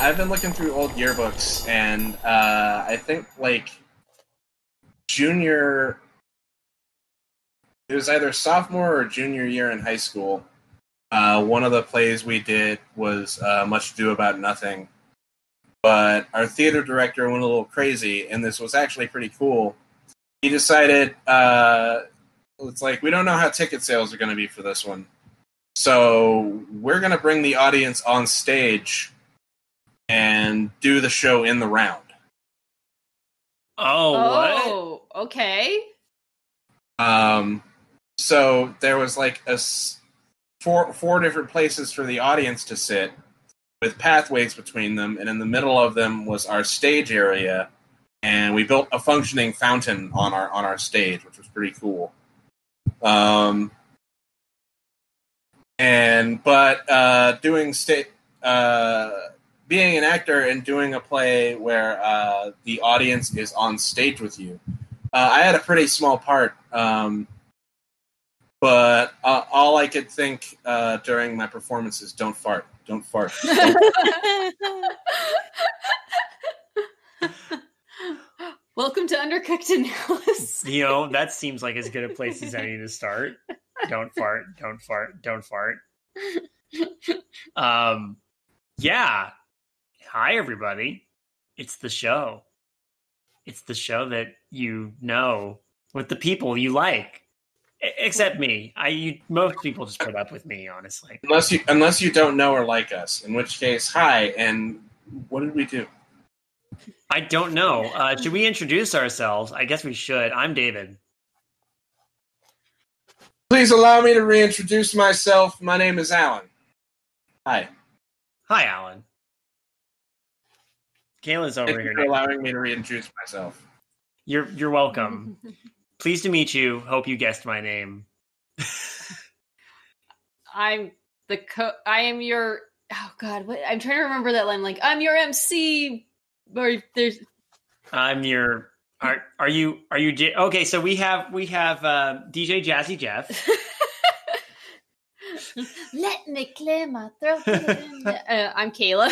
I've been looking through old yearbooks, and I think like junior. It was either sophomore or junior year in high school. One of the plays we did was Much Ado About Nothing, but our theater director went a little crazy, and this was actually pretty cool. He decided, it's like, we don't know how ticket sales are going to be for this one, so we're going to bring the audience on stage and do the show in the round. Oh, what? Okay. So there was like four different places for the audience to sit with pathways between them, and in the middle of them was our stage area, and we built a functioning fountain on our stage, which was pretty cool. Being an actor and doing a play where the audience is on stage with you, I had a pretty small part. But all I could think during my performance is, don't fart. Don't fart. Welcome to Undercooked Analysis. That seems like as good a place as any to start. Don't fart. Don't fart. Don't fart. Yeah. Hi, everybody. It's the show. It's the show that you know with the people you like. Except me. Most people just put up with me, honestly. Unless you don't know or like us, in which case, hi, and what did we do? I don't know. Should we introduce ourselves? I guess we should. I'm David. Please allow me to reintroduce myself. My name is Alan. Hi. Hi, Alan. Kaela's over here. Thank you for allowing me to reintroduce myself. You're welcome. Pleased to meet you. Hope you guessed my name. I am your. Oh God, what? I'm trying to remember that line. Like, I'm your MC. Or there's. I'm your. Are you? Okay, so we have DJ Jazzy Jeff. Let me clear my throat. I'm Kaela.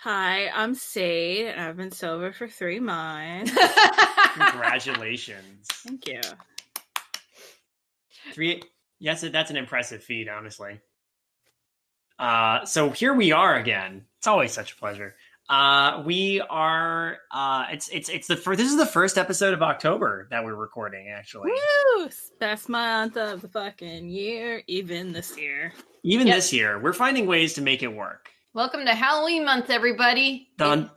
Hi, I'm Seid, and I've been sober for 3 months. Congratulations. Thank you. 3. Yes, that's an impressive feat, honestly. So here we are again. It's always such a pleasure. We are. This is the first episode of October that we're recording. Actually, woo! Best month of the fucking year, even this year. This year, we're finding ways to make it work. Welcome to Halloween month, everybody. I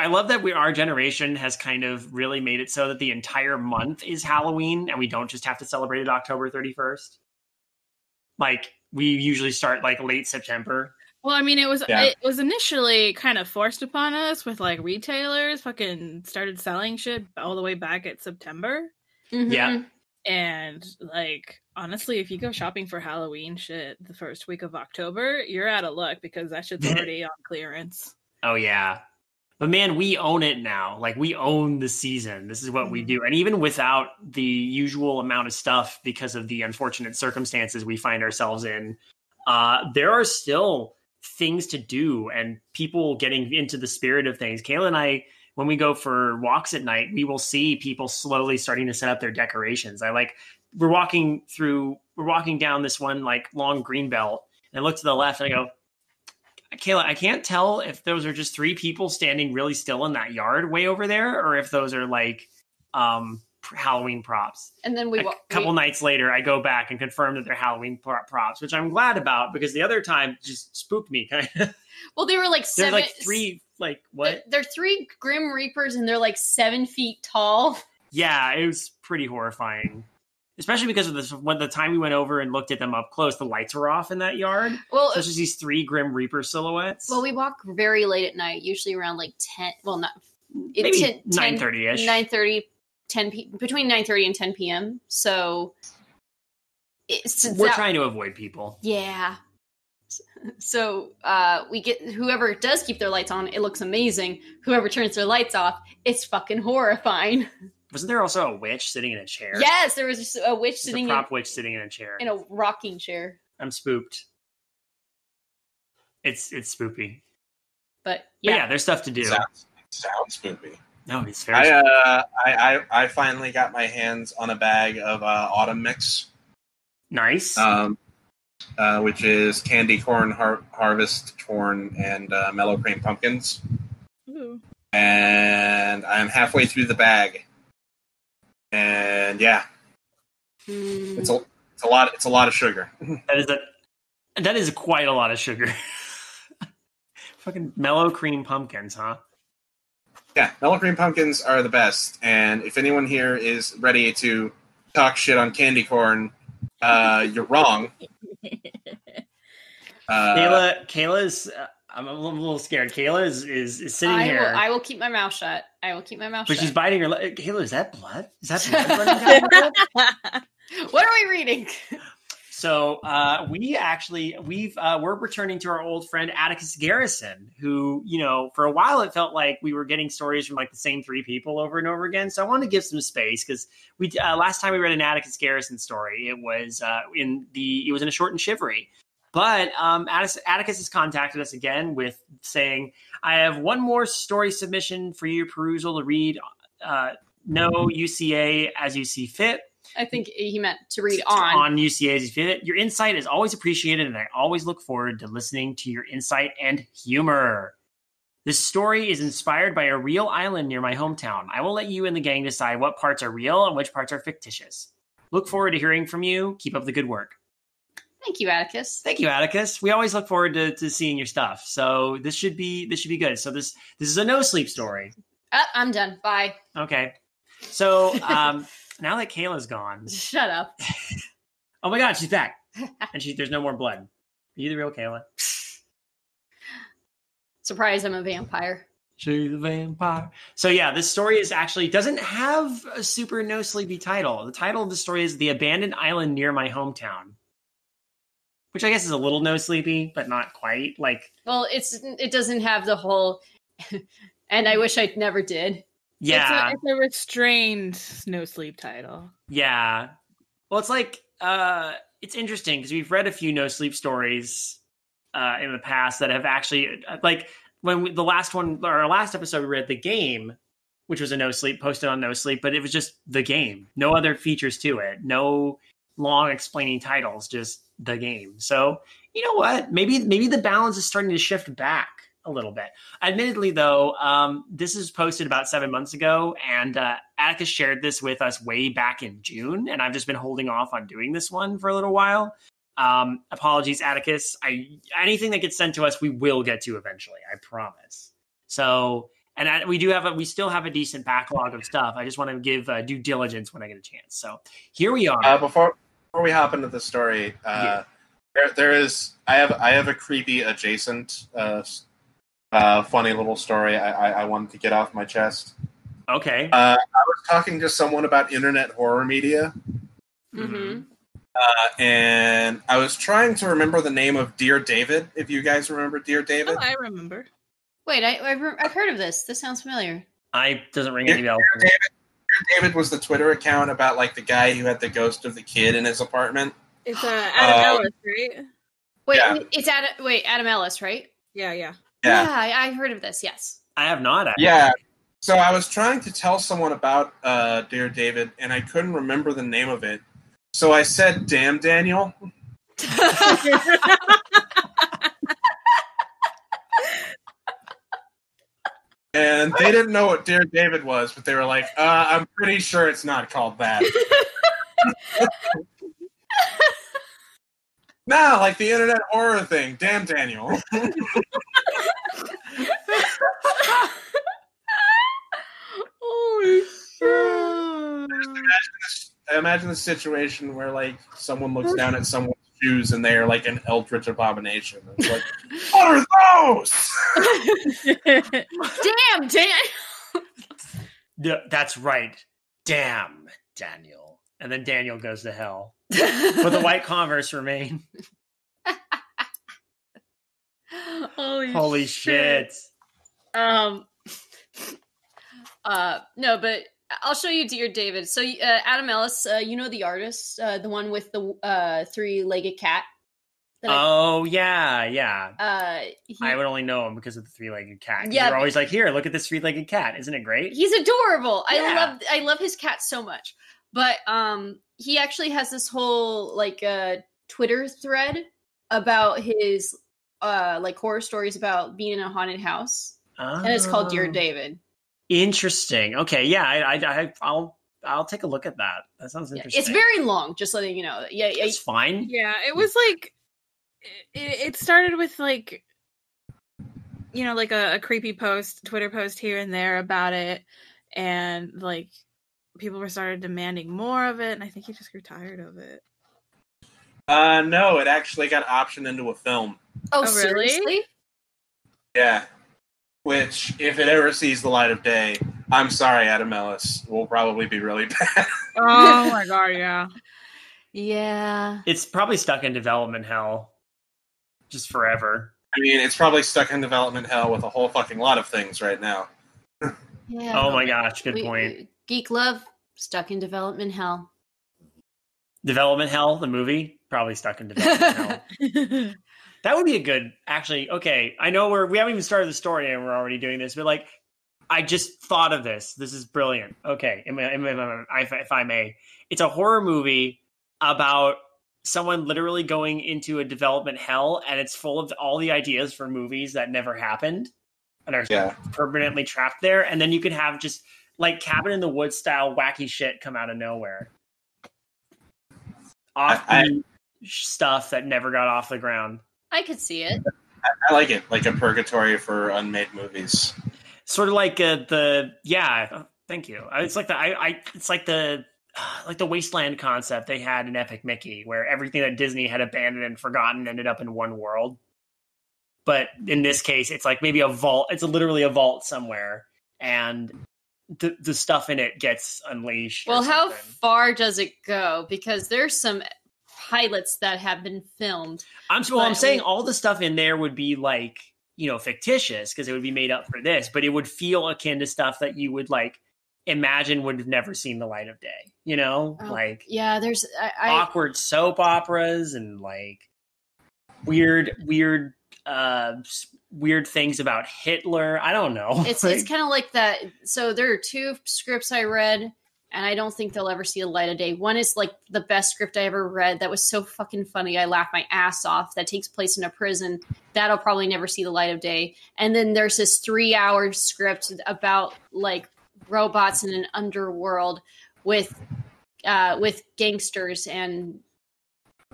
love that our generation has kind of really made it so that the entire month is Halloween, and we don't just have to celebrate it October 31st. Like, we usually start like late September. Well, I mean, it was initially kind of forced upon us with like retailers fucking started selling shit all the way back at September. Mm-hmm. Yeah. And like, honestly, if you go shopping for Halloween shit the first week of October, you're out of luck because that shit's already on clearance. Oh, yeah. But man, we own it now. Like, we own the season. This is what we do. And even without the usual amount of stuff because of the unfortunate circumstances we find ourselves in, there are still things to do and people getting into the spirit of things. Kaela and I, when we go for walks at night, we will see people slowly starting to set up their decorations. We're walking down this one like long green belt, and I look to the left and I go, Kaela, I can't tell if those are just 3 people standing really still in that yard way over there, or if those are like Halloween props. And then a couple nights later, I go back and confirm that they're Halloween props, which I'm glad about because the other time just spooked me kind of. Well, they were like 7. There's like 3, like what? They're 3 Grim Reapers, and they're like 7 feet tall. Yeah, it was pretty horrifying. Especially because of this, when the time we went over and looked at them up close, the lights were off in that yard. Well, so it's just these 3 Grim Reaper silhouettes. Well, we walk very late at night, usually around like 10. Well, not maybe 9:30ish. 9:30, 10 between 9:30 and 10 p.m. So we're trying to avoid people. Yeah. So we get whoever does keep their lights on. It looks amazing. Whoever turns their lights off, it's fucking horrifying. Wasn't there also a witch sitting in a chair? Yes, there was just a witch witch sitting in a chair. In a rocking chair. I'm spooked. It's spoopy. But Yeah, there's stuff to do. Sounds spoopy. No, it's very I finally got my hands on a bag of autumn mix. Nice. Which is candy corn, harvest corn, and mellow cream pumpkins. Ooh. And I'm halfway through the bag. And yeah, it's a lot. It's a lot of sugar. That is quite a lot of sugar. Fucking mellow cream pumpkins, huh? Yeah, mellow cream pumpkins are the best. And if anyone here is ready to talk shit on candy corn, you're wrong. Kaela's. I'm a little scared. Kaela is sitting here. I will keep my mouth shut. But she's biting her lip. Kaela, is that blood? Is that blood running down your lip? What are we reading? So we're returning to our old friend Atticus Garrison, who, for a while it felt like we were getting stories from like the same three people over and over again. So I wanted to give some space because we last time we read an Atticus Garrison story, it was in a short and shivery. But Atticus has contacted us again with saying, I have one more story submission for your perusal to read. No UCA as you see fit. I think he meant to read on. On UCA as you see fit. Your insight is always appreciated, and I always look forward to listening to your insight and humor. This story is inspired by a real island near my hometown. I will let you and the gang decide what parts are real and which parts are fictitious. Look forward to hearing from you. Keep up the good work. Thank you, Atticus. Thank you, Atticus. We always look forward to seeing your stuff. So this should be good. So this is a NoSleep story. I'm done. Bye. Okay. So now that Kaela's gone. Shut up. Oh my God, she's back. And there's no more blood. Are you the real Kaela? Surprise, I'm a vampire. She's a vampire. So yeah, this story doesn't have a super no-sleepy title. The title of the story is The Abandoned Island Near My Hometown. Which I guess is a little no-sleepy, but not quite. Well, it doesn't have the whole and I wish I never did. Yeah. It's a restrained no-sleep title. Yeah. Well, it's it's interesting because we've read a few no-sleep stories in the past that have actually, when the last episode we read The Game, which was a no-sleep, posted on NoSleep, but it was just The Game. No other features to it. No long explaining titles, just The Game. So, you know what? Maybe the balance is starting to shift back a little bit. Admittedly, though, this is posted about 7 months ago, and Atticus shared this with us way back in June, and I've just been holding off on doing this one for a little while. Apologies, Atticus. Anything that gets sent to us, we will get to eventually. I promise. So, and we still have a decent backlog of stuff. I just want to give due diligence when I get a chance. So here we are. Before we hop into the story, there is I have a creepy adjacent funny little story I wanted to get off my chest. Okay. I was talking to someone about internet horror media. Mm-hmm. And I was trying to remember the name of Dear David, if you guys remember Dear David. Oh, I remember. Wait, I've heard of this. This sounds familiar. Doesn't ring any bells. Dear David was the Twitter account about the guy who had the ghost of the kid in his apartment. It's Adam Ellis, right? Wait, Yeah. it's Adam Ellis, right? Yeah. I heard of this. Yes. I have not. Actually. Yeah. So I was trying to tell someone about Dear David, and I couldn't remember the name of it. So I said, "Damn, Daniel." And they didn't know what Dear David was, but they were like, I'm pretty sure it's not called that. No, like the internet horror thing. Damn, Daniel. Holy Imagine the situation where someone looks down at someone's shoes and they are like an eldritch abomination. It's like, what are those? Damn, Yeah, that's right. Damn, Daniel. And then Daniel goes to hell. But the white Converse remain. Holy shit. No, but I'll show you Dear David. So Adam Ellis, you know the artist, the one with the three-legged cat Oh, yeah. He, I would only know him because of the three-legged cat. Yeah, You're always like, here, look at this three-legged cat. Isn't it great? he's adorable. Yeah. I love his cat so much. But he actually has this whole like Twitter thread about his like horror stories about being in a haunted house, and it's called Dear David. Interesting. Okay, yeah, I'll take a look at that. That sounds interesting. It's very long, just letting you know. Yeah, it's fine. Yeah, it was like it started with like, you know, like a creepy Twitter post here and there about it, and like people were started demanding more of it, and I think he just grew tired of it. No, it actually got optioned into a film. Oh, really? Seriously? Yeah. Which, if it ever sees the light of day, I'm sorry, Adam Ellis, will probably be really bad. Oh my god, yeah. Yeah. It's probably stuck in development hell just forever. I mean, it's probably stuck in development hell with a whole fucking lot of things right now. Yeah. Oh my gosh, good point. Geek Love, stuck in development hell. Development hell, the movie, probably stuck in development hell. That would be a good, actually, okay, I know we haven't even started the story and we're already doing this, but like, I just thought of this. This is brilliant. Okay, if I may. It's a horror movie about someone literally going into a development hell, and it's full of all the ideas for movies that never happened and are permanently trapped there. And then you could have just like Cabin in the Woods style wacky shit come out of nowhere. Stuff that never got off the ground. I could see it. I like it, like a purgatory for unmade movies. Sort of like thank you. It's like it's like the Wasteland concept they had in Epic Mickey, where everything that Disney had abandoned and forgotten ended up in one world. But in this case, it's like maybe a vault. It's literally a vault somewhere, and the stuff in it gets unleashed. Well, how far does it go? Because there's some pilots that have been filmed. I'm saying all the stuff in there would be like, you know, fictitious because it would be made up for this, but it would feel akin to stuff that you would like imagine would have never seen the light of day, you know? There's awkward soap operas and like weird things about Hitler. I don't know. It's kind of like that. So there are two scripts I read, and I don't think they'll ever see the light of day. One is like the best script I ever read that was so fucking funny. I laughed my ass off. That takes place in a prison. That'll probably never see the light of day. And then there's this 3-hour script about like robots in an underworld with gangsters, and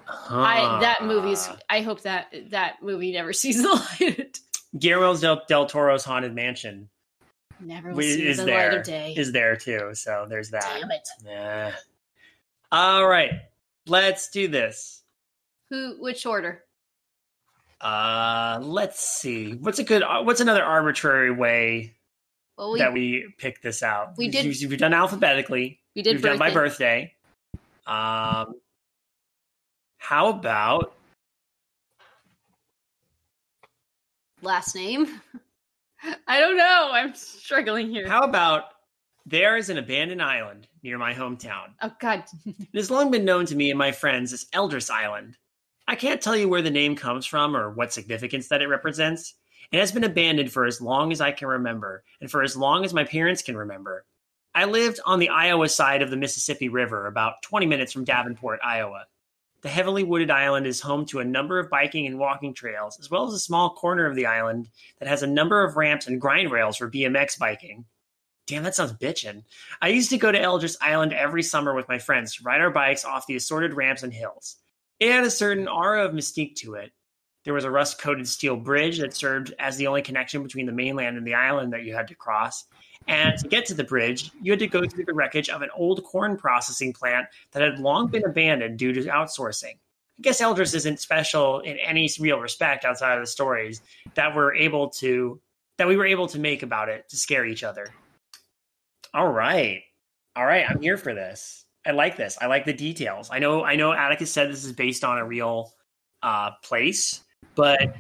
I hope that movie never sees the light. Guillermo del Toro's Haunted Mansion never will see the light of day. Is there too, so there's that. Damn it. Yeah. All right, let's do this. Which order? Let's see. What's another arbitrary way that we pick this out? We've done alphabetically. We've done by birthday. How about last name? I don't know. I'm struggling here. How about there is an abandoned island near my hometown? Oh, God. It has long been known to me and my friends as Eldris Island. I can't tell you where the name comes from or what significance that it represents. It has been abandoned for as long as I can remember, and for as long as my parents can remember. I lived on the Iowa side of the Mississippi River, about 20 minutes from Davenport, Iowa. The heavily wooded island is home to a number of biking and walking trails, as well as a small corner of the island that has a number of ramps and grind rails for BMX biking. Damn, that sounds bitchin'. I used to go to Eldris Island every summer with my friends to ride our bikes off the assorted ramps and hills. It had a certain aura of mystique to it. There was a rust-coated steel bridge that served as the only connection between the mainland and the island that you had to cross. And to get to the bridge, you had to go through the wreckage of an old corn processing plant that had long been abandoned due to outsourcing. I guess Eldris isn't special in any real respect outside of the stories that we were able to make about it to scare each other. All right, I'm here for this. I like this. I like the details. I know Atticus said this is based on a real place, but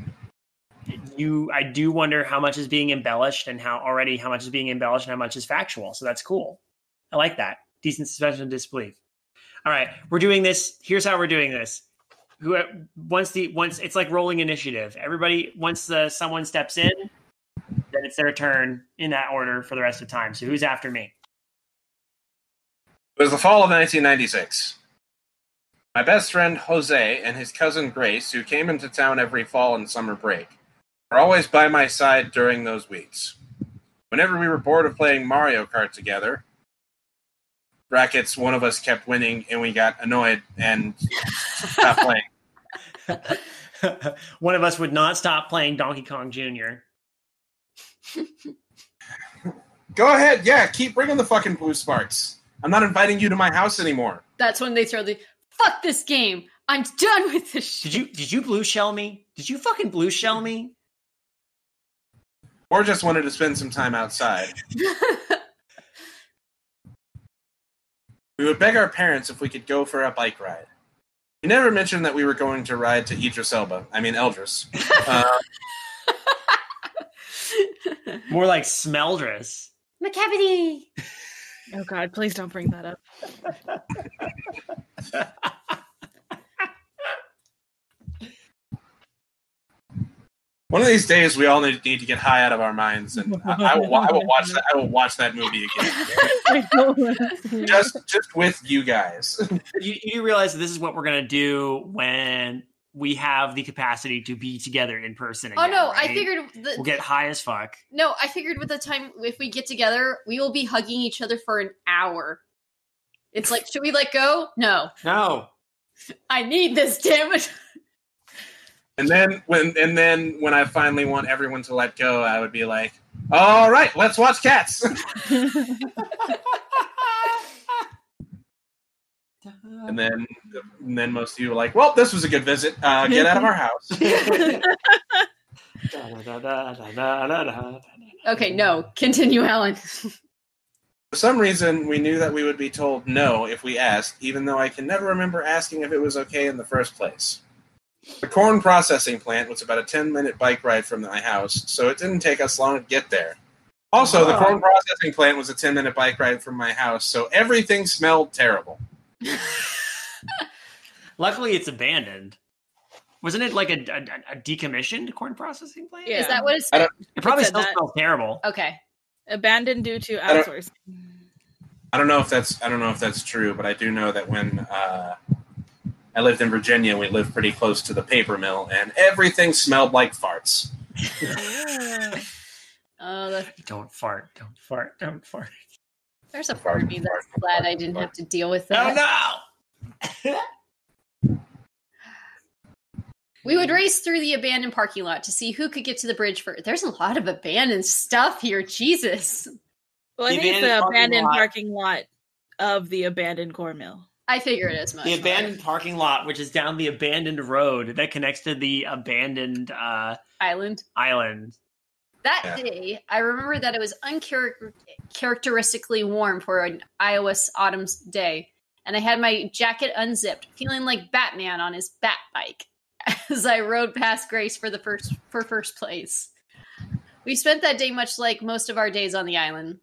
I do wonder how much is being embellished and how much is being embellished and how much is factual. So that's cool. I like that. Decent suspension of disbelief. All right, we're doing this. Here's how we're doing this. who once it's like rolling initiative. Everybody once someone steps in, then it's their turn in that order for the rest of the time. So who's after me? It was the fall of 1996. My best friend Jose and his cousin Grace, who came into town every fall and summer break, were always by my side during those weeks. Whenever we were bored of playing Mario Kart together, brackets, one of us kept winning and we got annoyed and stopped playing. One of us would not stop playing Donkey Kong Jr. Go ahead, yeah, keep bringing the fucking blue sparks. I'm not inviting you to my house anymore. That's when they throw the, fuck this game. I'm done with this shit. Did you blue shell me? Did you fucking blue shell me? Or just wanted to spend some time outside. We would beg our parents if we could go for a bike ride. We never mentioned that we were going to ride to Eldris. More like Smeldris. McCavity. Oh God, please don't bring that up. One of these days, we all need to get high out of our minds, and I will watch that. I will watch that movie again, just with you guys. You realize that this is what we're gonna do when we have the capacity to be together in person again. Oh no, right? I figured we'll get high as fuck. No, I figured with the time if we get together, we will be hugging each other for an hour. It's like, should we let go? No. I need this, damn it. And then when I finally want everyone to let go, I would be like, "All right, let's watch Cats." and then most of you are like, "Well, this was a good visit. Get out of our house." Okay, no, continue, Alan. For some reason, we knew that we would be told no if we asked, even though I can never remember asking if it was okay in the first place. The corn processing plant was about a 10-minute bike ride from my house, so it didn't take us long to get there. Also, the corn processing plant was a 10-minute bike ride from my house, so everything smelled terrible. Luckily, it's abandoned. Wasn't it like a decommissioned corn processing plant? Yeah. Is that what it's? It probably still smells terrible. Okay. Abandoned due to outsourcing. I don't know if that's true, but I do know that when I lived in Virginia, we lived pretty close to the paper mill, and everything smelled like farts. Don't fart. There's a part of me that's glad I didn't have to deal with that. Oh no! We would race through the abandoned parking lot to see who could get to the bridge first. There's a lot of abandoned stuff here, Jesus. Well, I think it's the abandoned parking lot of the abandoned core mill. I figured as much. The abandoned parking lot, which is down the abandoned road that connects to the abandoned island. That day, I remember that it was uncharacteristically warm for an Iowa autumn's day, and I had my jacket unzipped, feeling like Batman on his bat bike as I rode past Grace for first place. We spent that day much like most of our days on the island.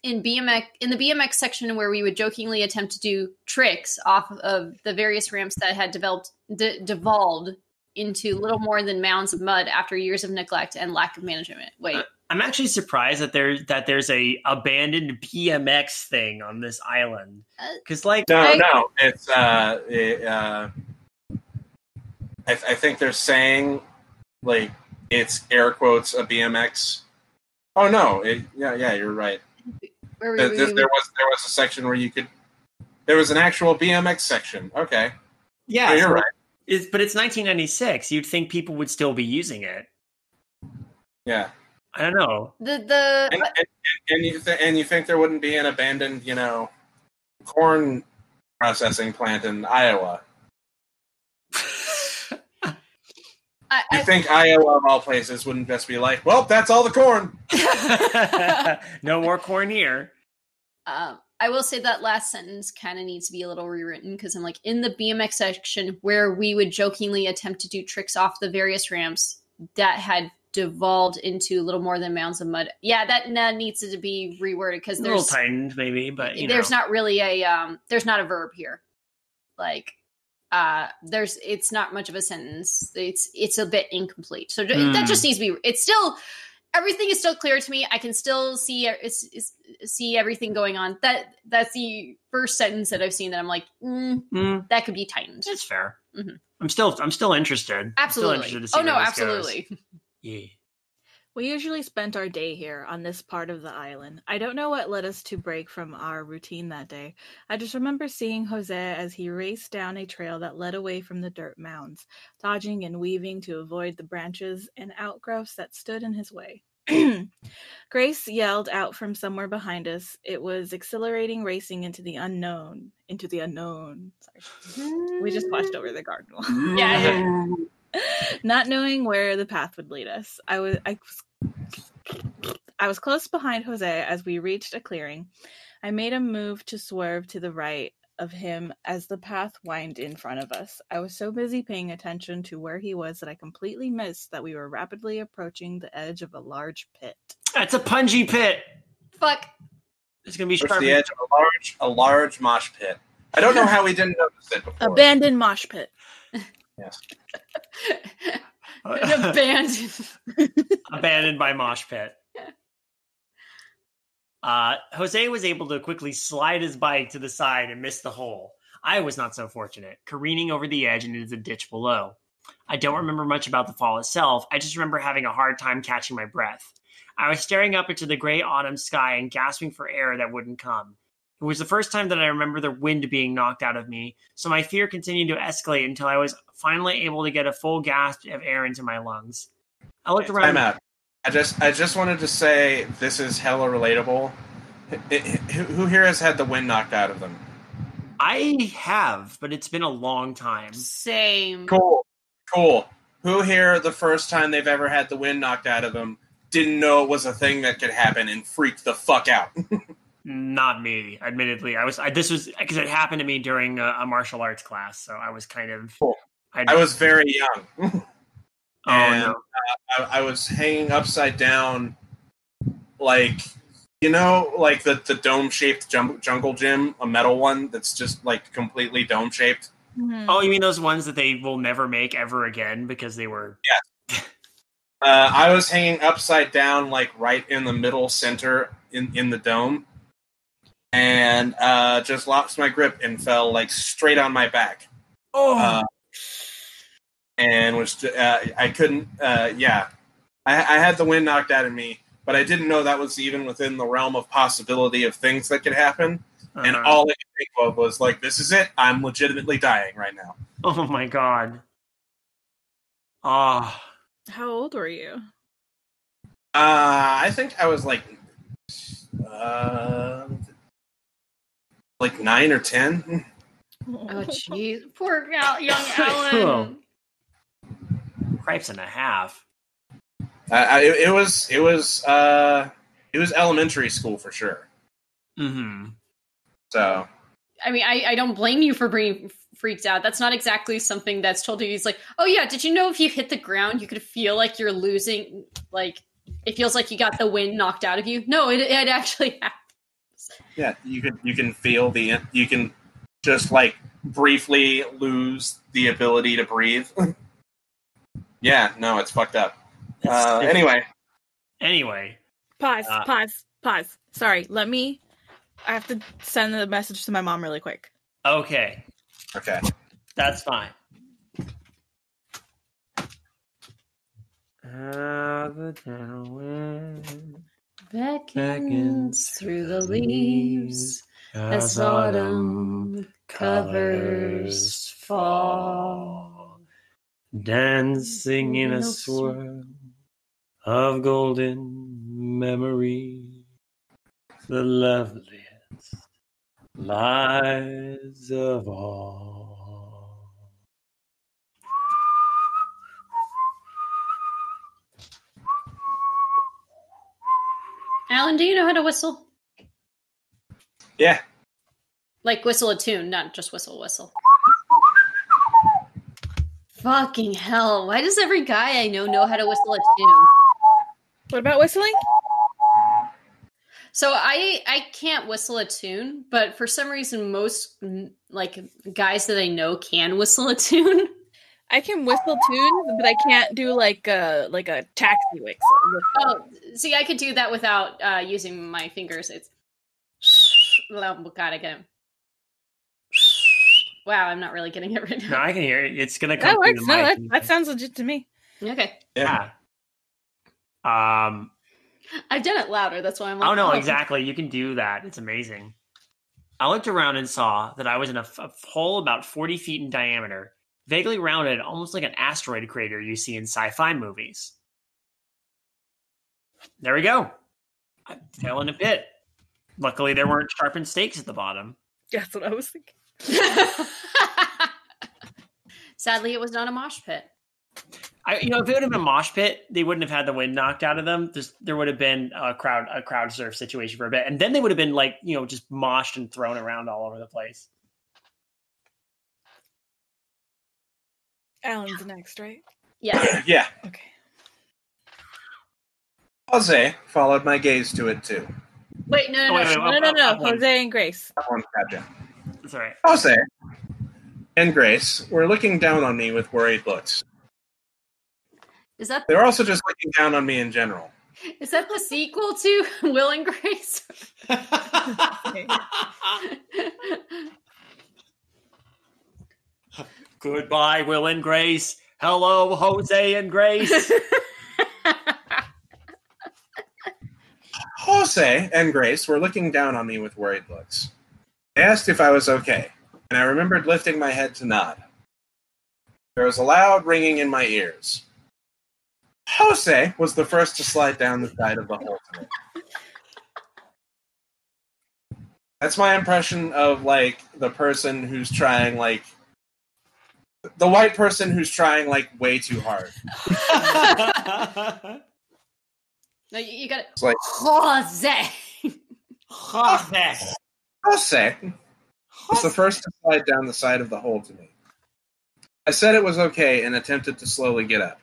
In the BMX section where we would jokingly attempt to do tricks off of the various ramps that had devolved into little more than mounds of mud after years of neglect and lack of management. Wait, I'm actually surprised that there's a abandoned BMX thing on this island. Because no, it's I think they're saying like it's air quotes a BMX. Oh no, yeah, you're right. There was a section where there was an actual BMX section. Okay. Yeah, you're right. But it's 1996. You'd think people would still be using it. Yeah. I don't know. And you think there wouldn't be an abandoned, corn processing plant in Iowa? You think Iowa, of all places, wouldn't just be like, well, that's all the corn. No more corn here. I will say that last sentence kind of needs to be a little rewritten because I'm like, in the BMX section where we would jokingly attempt to do tricks off the various ramps that had devolved into little more than mounds of mud. Yeah, that needs to be reworded because there's a little tightened maybe, but there's not really there's not a verb here. Like, it's not much of a sentence. It's a bit incomplete. So that just needs to be. It's still everything is still clear to me. I can still see see everything going on. That's the first sentence that I've seen that I'm like, that could be tightened. That's fair. Mm-hmm. I'm still interested. Absolutely. I'm still interested to see where this goes. Yeah. We usually spent our day here on this part of the island. I don't know what led us to break from our routine that day. I just remember seeing Jose as he raced down a trail that led away from the dirt mounds, dodging and weaving to avoid the branches and outgrowths that stood in his way. Grace yelled out from somewhere behind us. It was exhilarating racing into the unknown. Sorry. We just watched over the garden wall. Yeah. Not knowing where the path would lead us. I was close behind Jose as we reached a clearing. I made a move to swerve to the right of him as the path wound in front of us. I was so busy paying attention to where he was that I completely missed that we were rapidly approaching the edge of a large pit. That's a punji pit. Fuck. It's gonna be Towards sharp. the edge of a large mosh pit. I don't know how we didn't notice it before. Abandoned mosh pit. Yes. Abandoned by mosh pit. Jose was able to quickly slide his bike to the side and miss the hole. I was not so fortunate, careening over the edge and into the ditch below. I don't remember much about the fall itself. I just remember having a hard time catching my breath. I was staring up into the gray autumn sky and gasping for air that wouldn't come. It was the first time that I remember the wind being knocked out of me, so my fear continued to escalate until I was finally able to get a full gasp of air into my lungs. I looked around. Time out. I just wanted to say this is hella relatable. Who here has had the wind knocked out of them? I have, but it's been a long time. Same. Cool. Who here, the first time they've ever had the wind knocked out of them, didn't know it was a thing that could happen and freaked the fuck out? Not me, admittedly. This was because it happened to me during a martial arts class, so I was kind of. Cool. I was very young. No. I was hanging upside down, like the dome-shaped jungle gym, a metal one that's just like completely dome-shaped. Mm-hmm. Oh, you mean those ones that they will never make ever again because they were? Yeah. I was hanging upside down, like right in the middle center in the dome. And just lost my grip and fell like straight on my back. And was I couldn't. I had the wind knocked out of me, but I didn't know that was even within the realm of possibility of things that could happen. Uh-huh. And all I could think of was like, "This is it. I'm legitimately dying right now." Oh my god. Ah. How old were you? I think I was like 9 or 10. Oh, jeez. Poor young Alan. Cripes and a half. It was elementary school for sure. Mm-hmm. So. I mean, I don't blame you for being freaked out. That's not exactly something that's told you. He's like, oh yeah, did you know if you hit the ground, you could feel like you're losing, like, it feels like you got the wind knocked out of you? No, it actually happens. Yeah, you can feel you can just like briefly lose the ability to breathe. Yeah, no, it's fucked up. Anyway. Pause. Sorry, I have to send the message to my mom really quick. Okay. That's fine. The gentle wind beckons through the leaves as autumn covers fall, dancing in a swirl of golden memory, the loveliest lies of all. Alan, do you know how to whistle? Yeah. Like whistle a tune, not just whistle. Fucking hell. Why does every guy I know how to whistle a tune? What about whistling? So I can't whistle a tune, but for some reason most like guys that I know can whistle a tune. I can whistle tunes, but I can't do like a taxi whistle. Oh, see, I could do that without using my fingers. It's oh God, again. Wow, I'm not really getting it right No, now. I can hear it. It's gonna come That through works. the No, mic. that sounds legit to me. Okay, Yeah. I've done it louder. That's why I'm like, Oh no, exactly. You can do that. It's amazing. I looked around and saw that I was in a hole about 40 feet in diameter, vaguely rounded, almost like an asteroid crater you see in sci-fi movies. There we go. I fell in a pit. Luckily, there weren't sharpened stakes at the bottom. That's what I was thinking. Sadly, it was not a mosh pit. If it would have been a mosh pit, they wouldn't have had the wind knocked out of them. There would have been a crowd surf situation for a bit, and then they would have been just moshed and thrown around all over the place. Alan's next, right? Yeah. Yeah. Okay. Jose followed my gaze to it too. Wait, no. No. Jose and Grace. That one, gotcha. That's all right. Jose and Grace were looking down on me with worried looks. Is that They were also just looking down on me in general. the sequel to Will and Grace? Goodbye, Will and Grace. Hello, Jose and Grace. Jose and Grace were looking down on me with worried looks. They asked if I was okay, and I remembered lifting my head to nod. There was a loud ringing in my ears. Jose was the first to slide down the side of the hole to me. That's my impression of, the person who's trying, the white person who's trying, way too hard. No, you got it. It's like, Jose. Jose was the first to slide down the side of the hole to me. I said it was okay and attempted to slowly get up.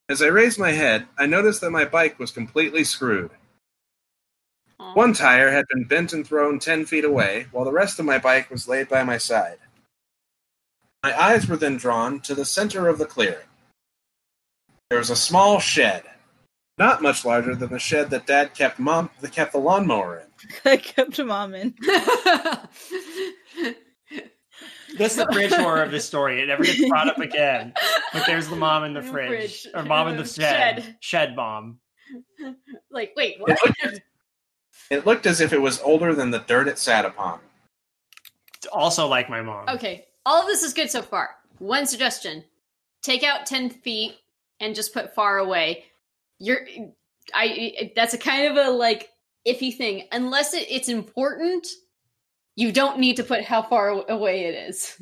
As I raised my head, I noticed that my bike was completely screwed. Aww. One tire had been bent and thrown 10 feet away, while the rest of my bike was laid by my side. My eyes were then drawn to the center of the clearing. There was a small shed, not much larger than the shed that Dad kept the lawnmower in. I kept Mom in. That's the fridge horror of this story. It never gets brought up again. But there's the mom in the fridge. Or mom in the shed. Shed mom. Wait, what? It looked as if it was older than the dirt it sat upon. Also like my mom. Okay, all of this is good so far. One suggestion. Take out 10 feet and just put far away. That's a kind of a, iffy thing. Unless it's important, you don't need to put how far away it is.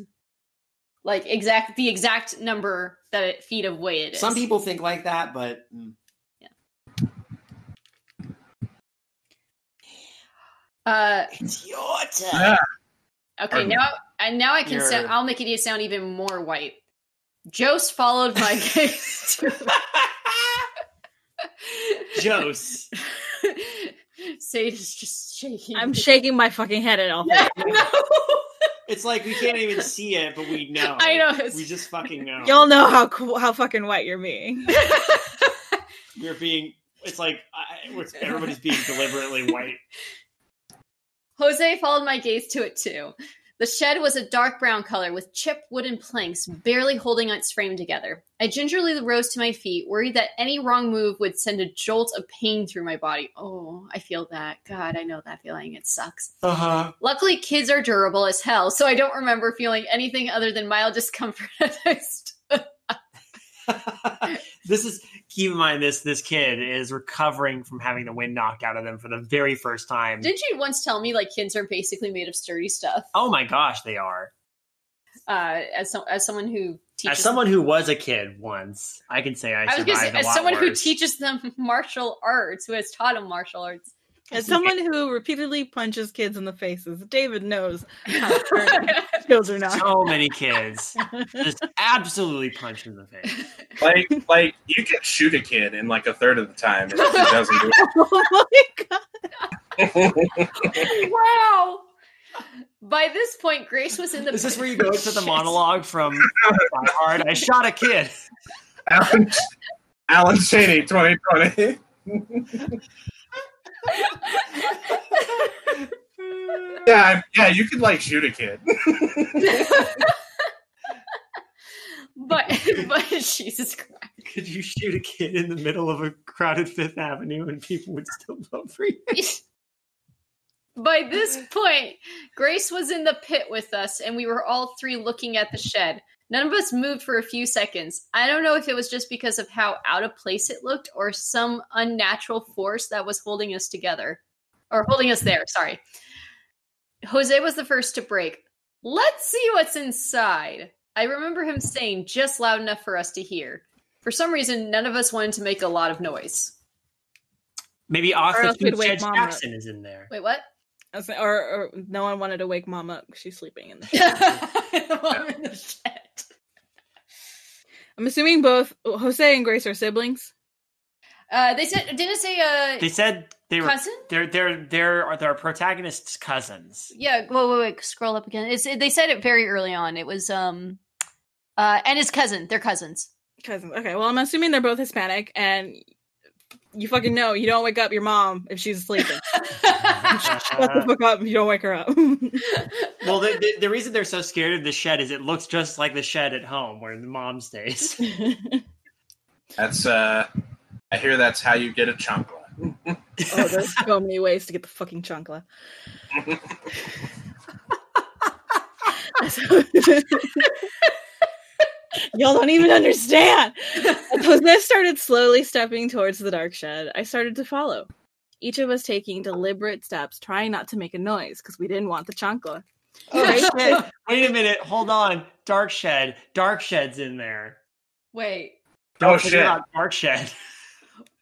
The exact number feet of way it is. Some people think like that, but... It's your turn. Okay, now I can sound. I'll make it sound even more white. Jose followed my gaze. Jose. Seid is just shaking. I'm shaking my fucking head at all. Yeah, no. It's like we can't even see it, but we know. I know. We just fucking know. You'll know how fucking white you're being. You're being. It's like everybody's being deliberately white. Jose followed my gaze to it too. The shed was a dark brown color with chipped wooden planks barely holding its frame together. I gingerly rose to my feet, worried that any wrong move would send a jolt of pain through my body. Oh, I feel that. God, I know that feeling. It sucks. Uh-huh. Luckily, kids are durable as hell, so I don't remember feeling anything other than mild discomfort as I stood. Keep in mind this kid is recovering from having the wind knocked out of them for the very first time. Didn't you once tell me kids are basically made of sturdy stuff? Oh my gosh, they are. As someone who teaches, as someone who was a kid once, I can say I survived as someone who teaches them martial arts, who has taught them martial arts. As someone who repeatedly punches kids in the faces, David knows how sturdy children are. So many kids just absolutely punched in the face. You can shoot a kid in a third of the time if he doesn't do it. Oh my god! Wow. By this point, Grace was in the. Is this where you go into the monologue from Die Hard? I shot a kid. Alan Shady, 2020. Yeah, you could like shoot a kid. but Jesus Christ. Could you shoot a kid in the middle of a crowded Fifth Avenue and people would still vote for you? By this point, Grace was in the pit with us, and we were all three looking at the shed. None of us moved for a few seconds. I don't know if it was just because of how out of place it looked or some unnatural force that was holding us together. Or holding us there, sorry. Jose was the first to break. Let's see what's inside. I remember him saying just loud enough for us to hear. For some reason, none of us wanted to make a lot of noise. Maybe Arthur Jackson is in there. Wait, what? Or no one wanted to wake Mom up because she's sleeping in the shed. I'm assuming both Jose and Grace are siblings. They said they said they were cousin? They're our protagonists' cousins. Yeah, wait, scroll up again. They said it very early on. It was and his cousin. They're cousins. Cousins. Okay, well, I'm assuming they're both Hispanic, and you fucking know you don't wake up your mom if she's sleeping. Shut the fuck up if you don't wake her up. Well, the reason they're so scared of the shed is it looks just like the shed at home where the mom stays. That's I hear that's how you get a chancla. Oh, there's so many ways to get the fucking chancla. Y'all don't even understand. As Jose started slowly stepping towards the dark shed, I started to follow. Each of us taking deliberate steps, trying not to make a noise because we didn't want the chancla. Oh shit! Wait a minute, hold on. Dark Shed's in there. Wait. Don't forget about Dark Shed.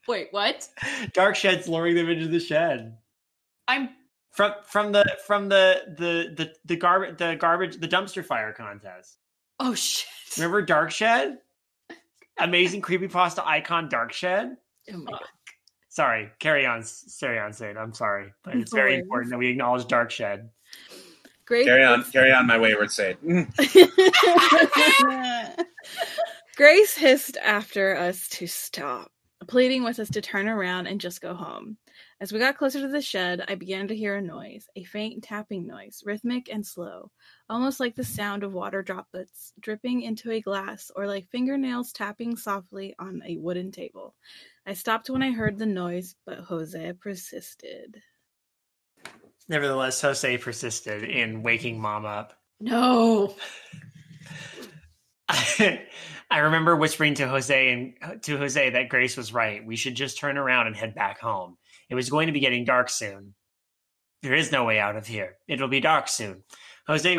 Wait, what? Dark Shed's luring them into the shed. I'm from the dumpster fire contest. Oh shit! Remember Dark Shed? Amazing creepypasta icon Dark Shed. Oh my god. Sorry, carry on, Seid. I'm sorry, but it's very important that we acknowledge Dark Shed. Great. Carry on, my wayward Seid. Grace hissed after us to stop, pleading with us to turn around and just go home. As we got closer to the shed, I began to hear a noise, a faint tapping noise, rhythmic and slow, almost like the sound of water droplets dripping into a glass or like fingernails tapping softly on a wooden table. I stopped when I heard the noise, but Jose persisted. Nevertheless, Jose persisted in waking Mom up. No. I remember whispering to Jose that Grace was right. We should just turn around and head back home. It was going to be getting dark soon. There is no way out of here. It'll be dark soon. Jose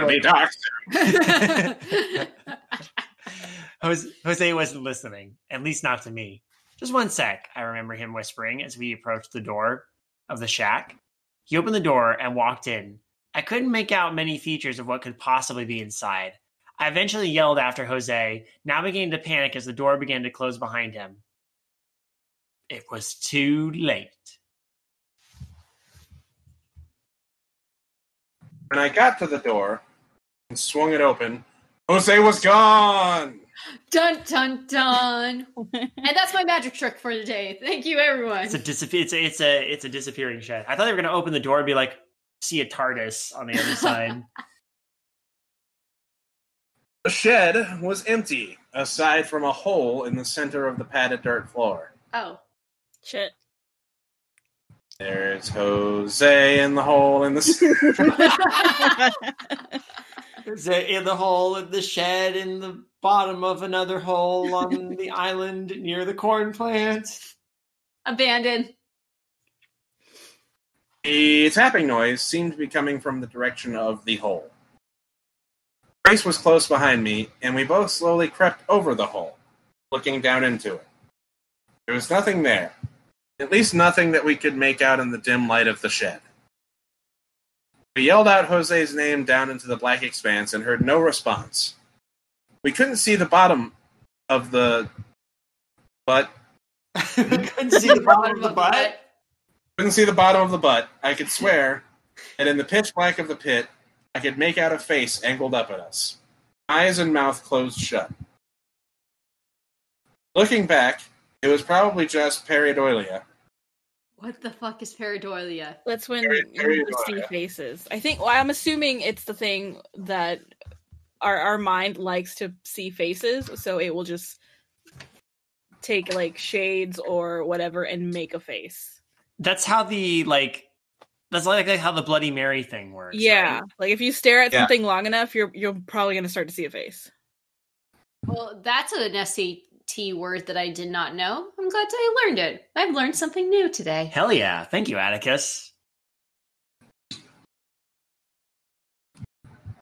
wasn't listening, at least not to me. Just one sec, I remember him whispering as we approached the door of the shack. He opened the door and walked in. I couldn't make out many features of what could possibly be inside. I eventually yelled after Jose, now beginning to panic as the door began to close behind him. It was too late. When I got to the door and swung it open, Jose was gone! Dun, dun, dun. And that's my magic trick for the day. Thank you, everyone. It's a disappearing shed. I thought they were going to open the door and be like, see a TARDIS on the other side. The shed was empty, aside from a hole in the center of the padded dirt floor. Oh. Shit. There's Jose in the hole in the in the hole in the shed in the bottom of another hole on the island near the corn plant. Abandoned. The tapping noise seemed to be coming from the direction of the hole. Grace was close behind me, and we both slowly crept over the hole, looking down into it. There was nothing there. At least nothing that we could make out in the dim light of the shed. We yelled out Jose's name down into the black expanse and heard no response. We couldn't see the bottom of the butt. Couldn't see the bottom of the butt? Couldn't see the bottom of the butt. I could swear that in the pitch black of the pit, I could make out a face angled up at us. Eyes and mouth closed shut. Looking back, it was probably just pareidolia. What the fuck is pareidolia? That's when you see faces. I think. Well, I'm assuming it's the thing that our mind likes to see faces, so it will just take like shades or whatever and make a face. That's how that's like how the Bloody Mary thing works. Yeah, right? like if you stare at something long enough, you're probably going to start to see a face. Well, that's an SAT word that I did not know. I'm glad that I learned it. I've learned something new today. Hell yeah. Thank you, Atticus.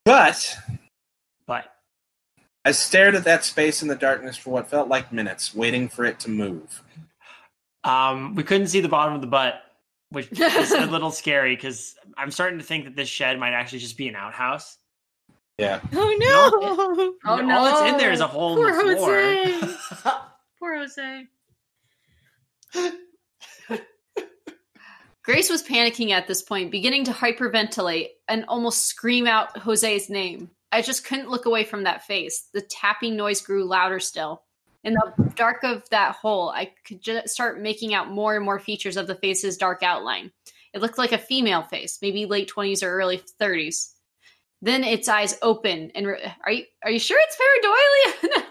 But I stared at that space in the darkness for what felt like minutes, waiting for it to move. We couldn't see the bottom of the butt, which is a little scary because I'm starting to think that this shed might actually just be an outhouse. Yeah. Oh no! All that's in there is a hole Poor in the floor. Jose. Poor Jose. Grace was panicking at this point, beginning to hyperventilate and almost scream out Jose's name. I just couldn't look away from that face. The tapping noise grew louder still. In the dark of that hole, I could just start making out more and more features of the face's dark outline. It looked like a female face, maybe late 20s or early 30s. Then its eyes opened, and are you sure it's pareidolia?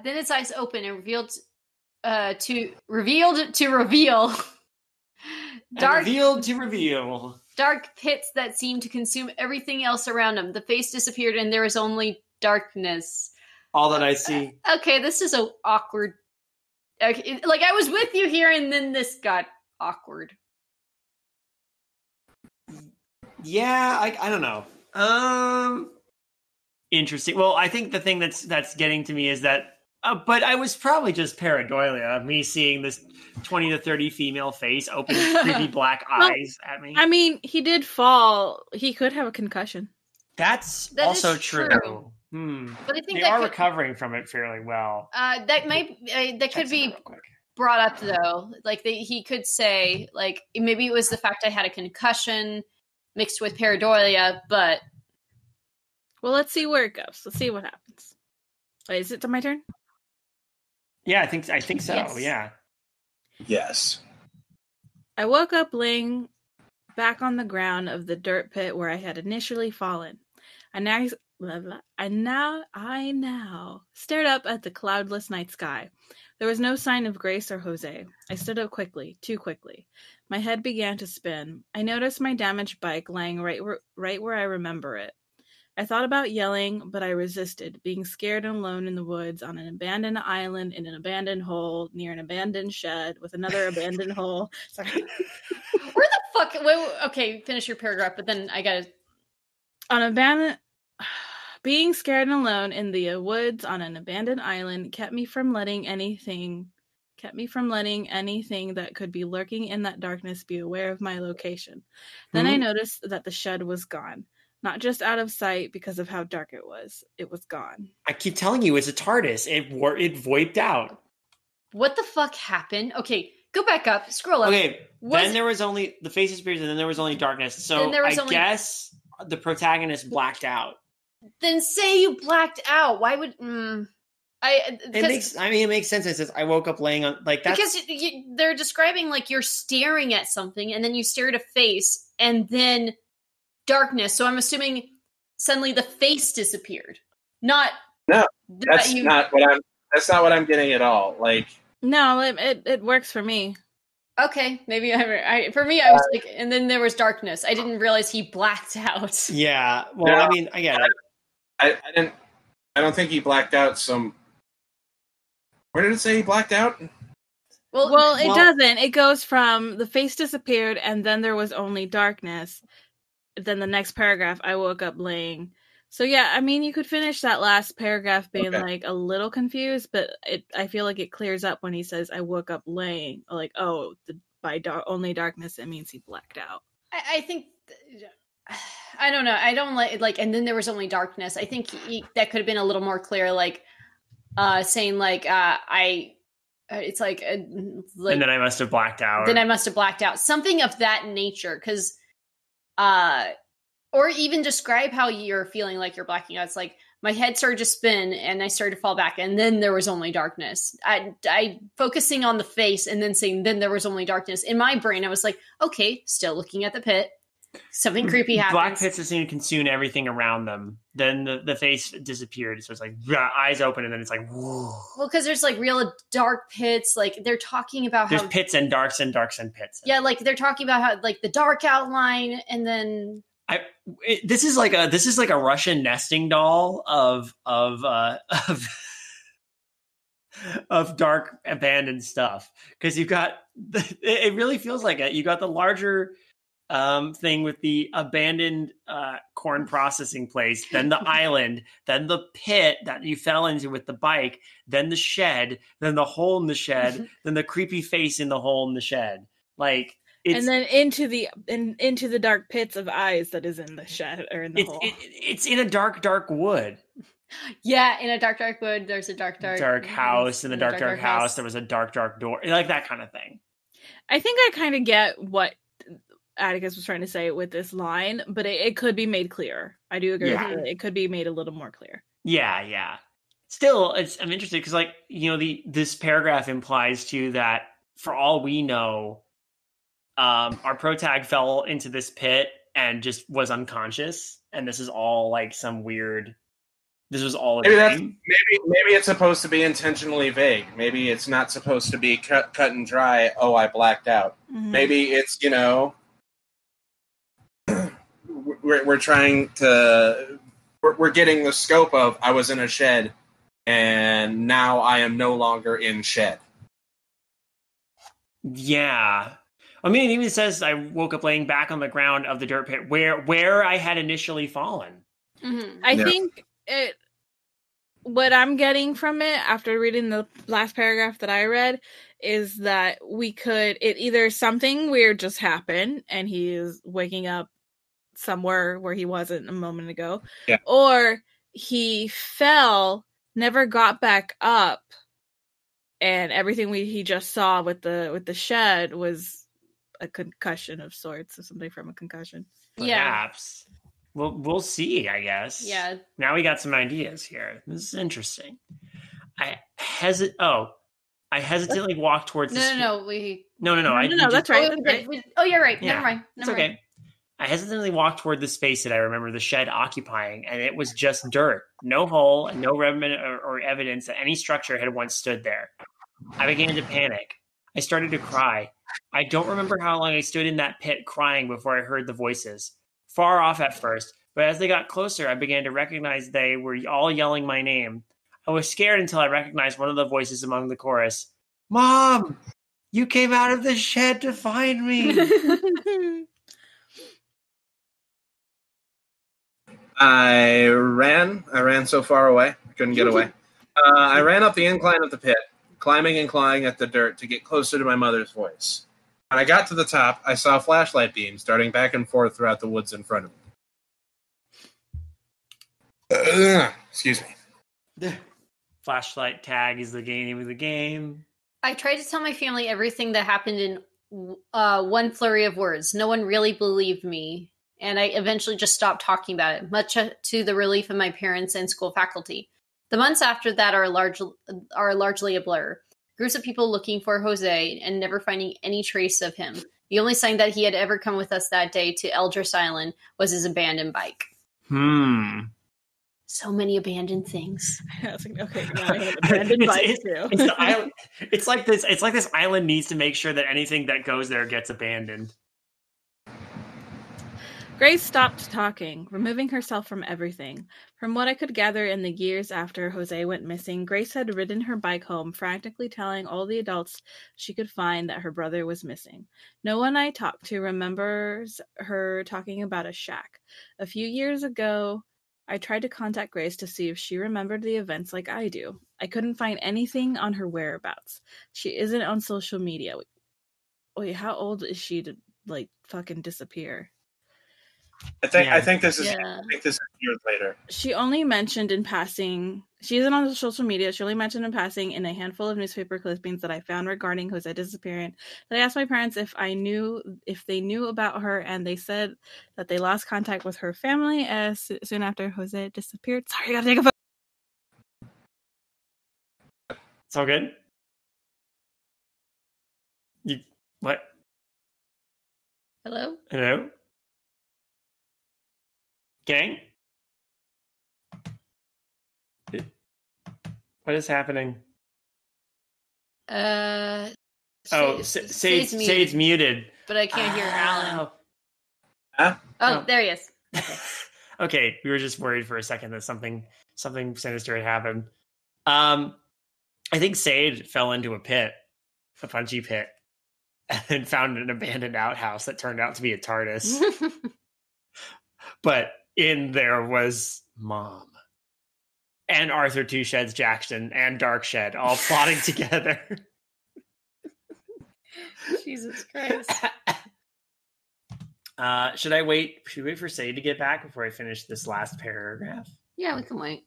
Then its eyes opened and revealed dark pits that seemed to consume everything else around him. The face disappeared, and there was only darkness. All that I see. Okay, this is so awkward. Okay, like I was with you here, and then this got awkward. Yeah, I don't know. Interesting. Well, I think the thing that's getting to me is that, but I was probably just pareidolia, me seeing this 20 to 30 female face open creepy black eyes at me. I mean, he did fall. He could have a concussion. That also true. But I think they are recovering from it fairly well. That could be brought up though. Like he could say, like maybe it was the fact I had a concussion mixed with pareidolia, but well, let's see where it goes. Let's see what happens. Wait, is it my turn? Yeah, I think so. Yes. Yeah. Yes. I woke up laying back on the ground of the dirt pit where I had initially fallen. I now stared up at the cloudless night sky. There was no sign of Grace or Jose. I stood up quickly, too quickly. My head began to spin. I noticed my damaged bike lying right where I remember it. I thought about yelling, but I resisted, being scared and alone in the woods on an abandoned island in an abandoned hole near an abandoned shed with another abandoned hole. Sorry. Where the fuck? Wait, okay, finish your paragraph, but then I gotta. Being scared and alone in the woods on an abandoned island kept me from letting anything that could be lurking in that darkness be aware of my location. Then I noticed that the shed was gone. Not just out of sight because of how dark it was. It was gone. I keep telling you, it's a TARDIS. It voiped out. What the fuck happened? Okay, go back up. Scroll up. Okay, then there was only the face appears, and then there was only darkness. So guess the protagonist blacked out. Then say you blacked out. Why would it makes sense. It says I woke up laying on like that because they're describing like you're staring at something, and then you stare at a face, and then darkness. So I'm assuming suddenly the face disappeared. That's not what I'm getting at all. Like no, it works for me. Okay, maybe for me I was like, and then there was darkness. I didn't realize he blacked out. Yeah, well, I mean, I get it. I don't think he blacked out. Where did it say he blacked out? Well, it doesn't. It goes from the face disappeared, and then there was only darkness. Then the next paragraph, I woke up laying. So yeah, I mean, you could finish that last paragraph being like a little confused, but I feel like it clears up when he says, "I woke up laying." Like, oh, only darkness, it means he blacked out. I think, I don't know. I don't like, and then there was only darkness. I think that could have been a little more clear, like saying like It's like, and then I must have blacked out. Something of that nature, because, or even describe how you're feeling like you're blacking out. It's like my head started to spin and I started to fall back, and then there was only darkness. I focusing on the face and then saying, then there was only darkness. In my brain, I was like, okay, still looking at the pit. Something creepy happens. Black pits that seem to consume everything around them. Then the face disappeared. So it's like eyes open, and then it's like, whoa. Well, because there's like real dark pits. Like they're talking about there's pits and darks and darks and pits. Yeah, like they're talking about how like the dark outline, and then this is like a Russian nesting doll of of dark abandoned stuff, because you've got it really feels like it. You got the larger thing with the abandoned corn processing place, then the island, then the pit that you fell into with the bike, then the shed, then the hole in the shed, then the creepy face in the hole in the shed. Like, and then into the dark pits of eyes that is in the shed or in the hole. It's in a dark wood. Yeah, in a dark wood, there's a dark house. In the dark house, there was a dark door, like that kind of thing. I think I kind of get what Atticus was trying to say with this line, but it could be made clearer. I do agree with it. It could be made a little more clear. Yeah. Still, I'm interested because, like, you know, this paragraph implies too that for all we know, our protag fell into this pit and just was unconscious, and this is all like some weird. This was all a dream. Maybe it's supposed to be intentionally vague. Maybe it's not supposed to be cut and dry. Oh, I blacked out. Mm-hmm. Maybe it's, you know, we're trying to we're getting the scope of I was in a shed and now I am no longer in shed. Yeah. I mean, it even says I woke up laying back on the ground of the dirt pit where I had initially fallen. Mm-hmm. I think what I'm getting from it after reading the last paragraph that I read is that it either something weird just happened and he is waking up somewhere where he wasn't a moment ago, or he fell, never got back up, and everything he just saw with the shed was a concussion of sorts, or something from a concussion. Perhaps. We'll see, I guess. Yeah. Now we got some ideas here. This is interesting. I hesitantly walked towards the No. No, that's right. Oh, you're right. Yeah. Never mind. It's okay. I hesitantly walked toward the space that I remember the shed occupying, and it was just dirt. No hole and no remnant or evidence that any structure had once stood there. I began to panic. I started to cry. I don't remember how long I stood in that pit crying before I heard the voices. Far off at first, but as they got closer, I began to recognize they were all yelling my name. I was scared until I recognized one of the voices among the chorus. Mom! You came out of the shed to find me! I ran so far away, I couldn't get away. I ran up the incline of the pit, climbing and clawing at the dirt to get closer to my mother's voice. When I got to the top, I saw flashlight beams darting back and forth throughout the woods in front of me. Excuse me. Flashlight tag is the name of the game. I tried to tell my family everything that happened in one flurry of words. No one really believed me, and I eventually just stopped talking about it, much to the relief of my parents and school faculty. The months after that are largely a blur. Groups of people looking for Jose and never finding any trace of him. The only sign that he had ever come with us that day to Eldris Island was his abandoned bike. So many abandoned things. I was like, okay, now I have abandoned bikes too. It's like this island needs to make sure that anything that goes there gets abandoned. Grace stopped talking, removing herself from everything. From what I could gather in the years after Jose went missing, Grace had ridden her bike home, frantically telling all the adults she could find that her brother was missing. No one I talked to remembers her talking about a shack. A few years ago, I tried to contact Grace to see if she remembered the events like I do. I couldn't find anything on her whereabouts. She isn't on social media. Wait, how old is she to, like, fucking disappear? I think this is years later. She only mentioned in passing She isn't on social media. She only mentioned in passing in a handful of newspaper clippings that I found regarding Jose's disappearance. That I asked my parents if they knew about her, and they said that they lost contact with her family as soon after Jose disappeared. Sorry, I gotta take a photo. It's all good. What? Hello? Hello? Gang? What is happening? Seid's muted. But I can't hear Alan. Huh? Oh, there he is. Okay. Okay, we were just worried for a second that something sinister had happened. I think Seid fell into a punchy pit, and found an abandoned outhouse that turned out to be a TARDIS. But in there was Mom. And Arthur Two Sheds Jackson and Dark Shed all plotting together. Jesus Christ. Should we wait for Seid to get back before I finish this last paragraph? Yeah, we can wait.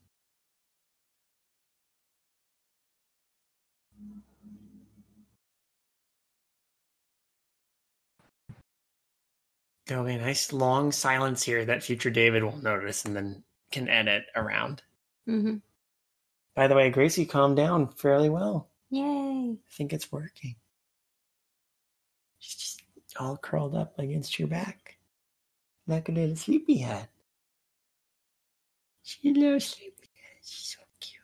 There'll be a nice long silence here that future David will notice and then can edit around. Mm-hmm. By the way, Gracie calmed down fairly well. Yay. I think it's working. She's just all curled up against your back. Like a little sleepyhead. She's a little sleepyhead. She's so cute.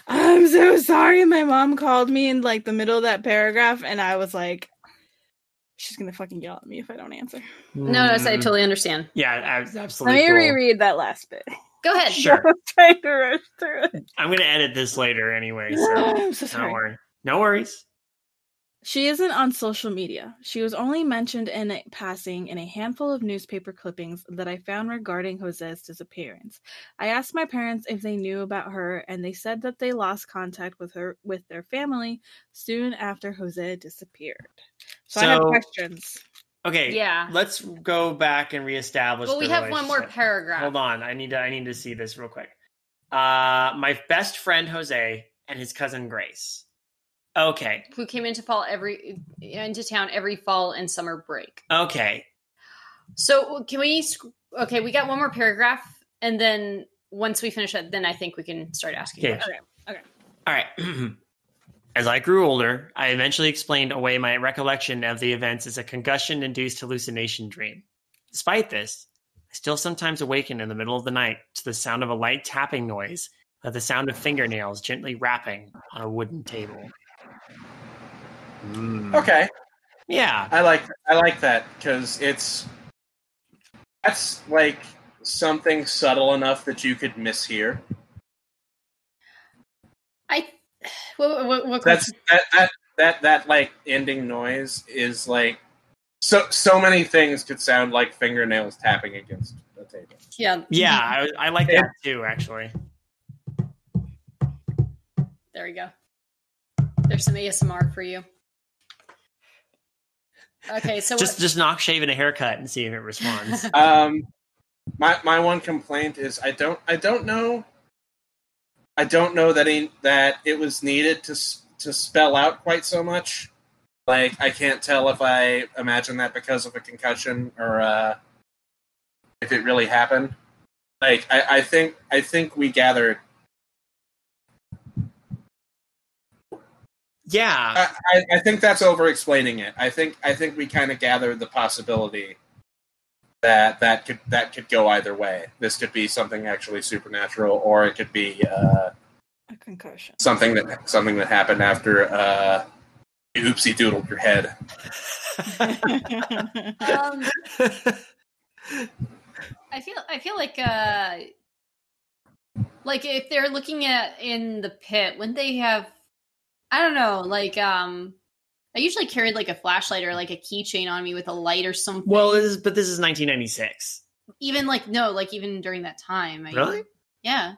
I'm so sorry. My mom called me in like the middle of that paragraph, and I was like, she's gonna fucking yell at me if I don't answer. No, I totally understand. Yeah, absolutely. Let me reread that last bit. Go ahead. Sure. I was trying to rush through it. I'm going to edit this later anyway, so I'm so sorry. don't worry. No worries. She isn't on social media. She was only mentioned in passing in a handful of newspaper clippings that I found regarding Jose's disappearance. I asked my parents if they knew about her, and they said that they lost contact with their family soon after Jose disappeared. So I have questions. Okay, yeah. Let's go back and reestablish. Well, we have one more paragraph. Hold on, I need to see this real quick. My best friend Jose and his cousin Grace. Okay. Who came into town every fall and summer break. Okay. So can we? Okay, we got one more paragraph, and then once we finish that, then I think we can start asking questions. Okay. All right. As I grew older, I eventually explained away my recollection of the events as a concussion-induced hallucination dream. Despite this, I still sometimes awaken in the middle of the night to the sound of a light tapping noise, like the sound of fingernails gently rapping on a wooden table. Okay. Yeah. I like that because that's like something subtle enough that you could mishear. What that like ending noise is like so many things could sound like fingernails tapping against a table. Yeah, I like that too. Actually, there we go. There's some ASMR for you. Okay, so just knock shave and a haircut and see if it responds. My one complaint is I don't know that it was needed to spell out quite so much. Like I can't tell if I imagine that because of a concussion or if it really happened. Like I think we gathered. Yeah, I think that's over explaining it. I think we kind of gathered the possibility that could go either way. This could be something actually supernatural, or it could be a concussion. Something that happened after you oopsie doodled your head. I feel like if they're looking at in the pit, wouldn't they have? I don't know. Like I usually carried like a flashlight or like a keychain on me with a light or something. Well, this is 1996. Even even during that time. Really? Yeah.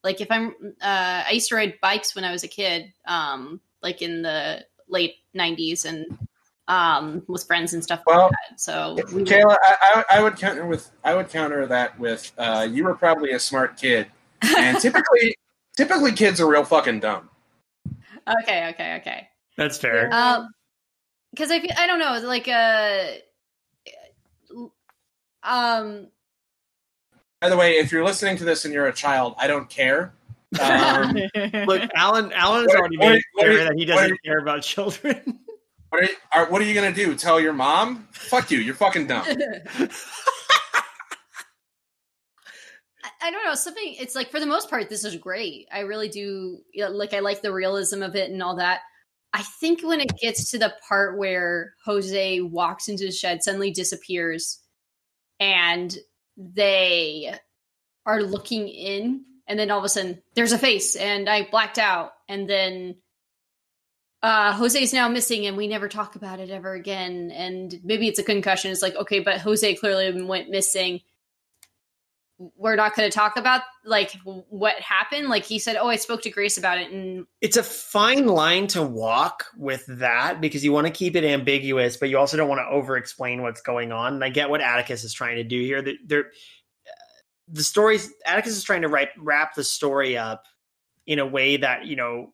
Like if I used to ride bikes when I was a kid, like in the late 90s, and with friends and stuff Well, like that. So Kaela, I would counter that with you were probably a smart kid, and typically kids are real fucking dumb. Okay. That's fair. Because I don't know, like By the way, if you're listening to this and you're a child, I don't care. Look, Alan has already made it clear that he doesn't care about children. What are you gonna do? Tell your mom? Fuck you! You're fucking dumb. I don't know, something. It's like for the most part, this is great. I really do. Like I like the realism of it and all that. I think when it gets to the part where Jose walks into the shed, suddenly disappears, and they are looking in, and then all of a sudden there's a face, and I blacked out, and then Jose's now missing, and we never talk about it ever again. And maybe it's a concussion. It's like, okay, but Jose clearly went missing. We're not going to talk about like what happened. Like he said, oh, I spoke to Grace about it. And it's a fine line to walk with that because you want to keep it ambiguous, but you also don't want to over explain what's going on. And I get what Atticus is trying to do here. The stories, Atticus is trying to wrap the story up in a way that, you know,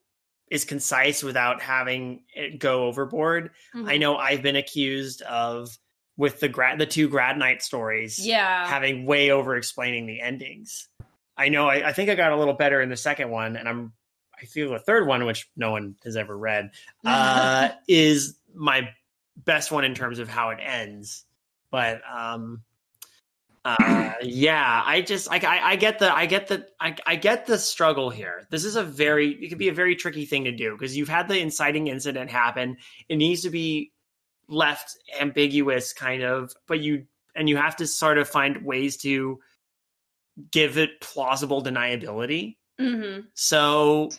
is concise without having it go overboard. Mm-hmm. I know I've been accused of, with the two grad night stories, having way over explaining the endings. I know I think I got a little better in the second one, and I feel the third one, which no one has ever read, is my best one in terms of how it ends. But I get the struggle here. This is it could be a very tricky thing to do because you've had the inciting incident happen. It needs to be left ambiguous kind of, but you have to sort of find ways to give it plausible deniability. Mm-hmm. So,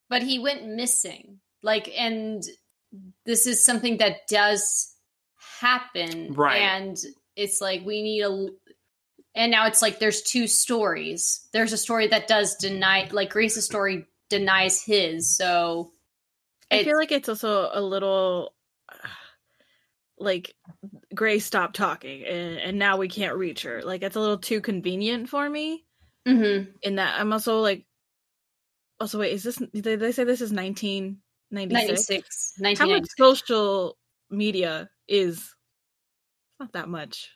but he went missing, like, and this is something that does happen, right? And it's like we need and now it's like there's two stories. There's a story that does deny, like Grace's story denies his. So I feel like it's also a little like Grace stopped talking and now we can't reach her. Like it's a little too convenient for me. Mm-hmm. In that I'm also wait, is this, did they say this is 1996? How much social media is not that much?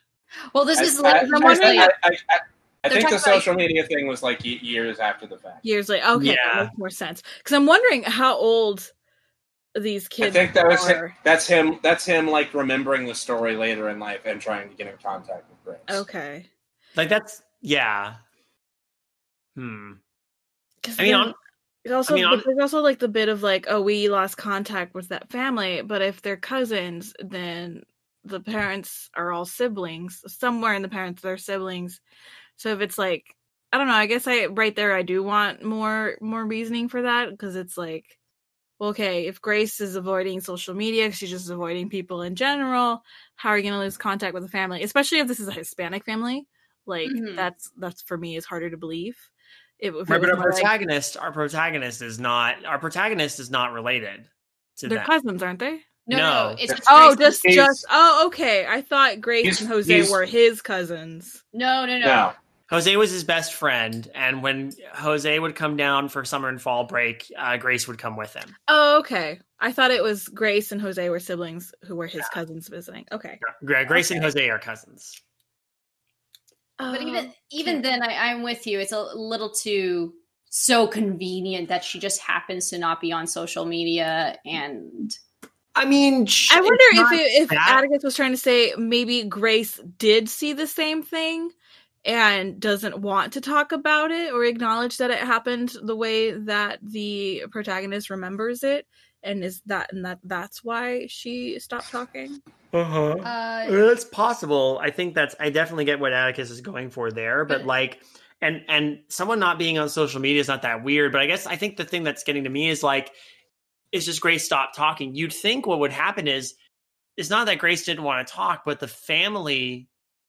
Well, this is I think the social media thing was like years after the fact. Years later. Okay, that makes more sense. Because I'm wondering how old these kids I think that's him like remembering the story later in life and trying to get in contact with Grace. Okay. Like that's I mean, there's also like the bit of like, oh, we lost contact with that family, but if they're cousins, then the parents are all siblings. Somewhere in the parents they're siblings. So if it's like, I don't know, I guess I do want more reasoning for that, because it's like, well, okay, if Grace is avoiding social media, she's just avoiding people in general, how are you going to lose contact with the family? Especially if this is a Hispanic family. Like, that's for me is harder to believe. But our protagonist is not related to They're them. Cousins, aren't they? No. It's okay. I thought Grace and Jose were his cousins. No. Jose was his best friend, and when Jose would come down for summer and fall break, Grace would come with him. Oh, okay. I thought it was Grace and Jose were siblings who were his cousins visiting. Okay. Grace and Jose are cousins. But even then, I'm with you. It's a little too so convenient that she just happens to not be on social media. And I mean, I wonder if Atticus was trying to say maybe Grace did see the same thing and doesn't want to talk about it or acknowledge that it happened the way that the protagonist remembers it, and that's why she stopped talking. That's possible. I definitely get what Atticus is going for there, but like, and someone not being on social media is not that weird. But I think the thing that's getting to me is like, it's just Grace stopped talking. You'd think what would happen is, it's not that Grace didn't want to talk, but the family,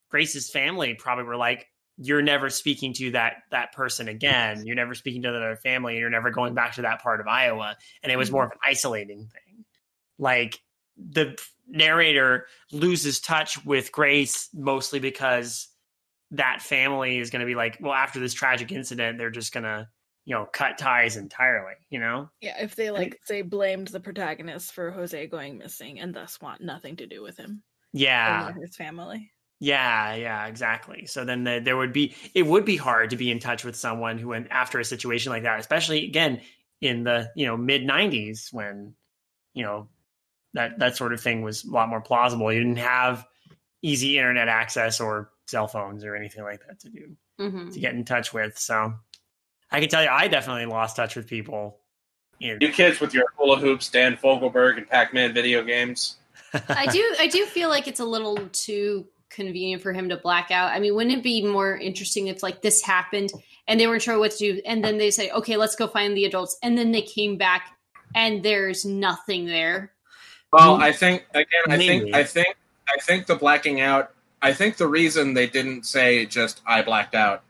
Grace's family, probably were like, you're never speaking to that person again. You're never speaking to their family. And you're never going back to that part of Iowa. And it was more of an isolating thing. Like, the narrator loses touch with Grace mostly because that family is going to be like, well, after this tragic incident, they're just going to, cut ties entirely, Yeah, if they say blamed the protagonist for Jose going missing and thus want nothing to do with him. Yeah. Or his family. Yeah, exactly. So then it would be hard to be in touch with someone who went after a situation like that, especially again in the, mid 90s when, that sort of thing was a lot more plausible. You didn't have easy internet access or cell phones or anything like that to get in touch with. So I can tell you, I definitely lost touch with people. You kids with your hula hoops, Dan Fogelberg, and Pac-Man video games. I do feel like it's a little too convenient for him to black out. I mean, wouldn't it be more interesting if like this happened and they weren't sure what to do, and then they say, okay, let's go find the adults, and then they came back and there's nothing there. Well, I think the blacking out. I think the reason they didn't say just I blacked out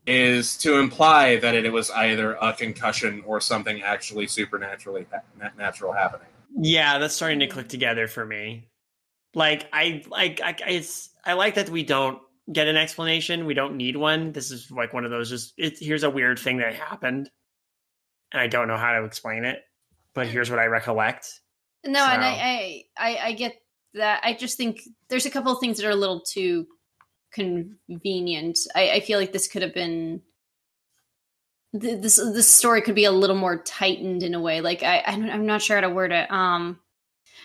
is to imply that it was either a concussion or something actually supernaturally natural happening. Yeah, that's starting to click together for me. Like I like that we don't get an explanation. We don't need one. This is like one of those here's a weird thing that happened, and I don't know how to explain it, but here's what I recollect. No, so. And I get that. I just think there's a couple of things that are a little too convenient. I feel like this could have been this story could be a little more tightened in a way. Like I'm not sure how to word it.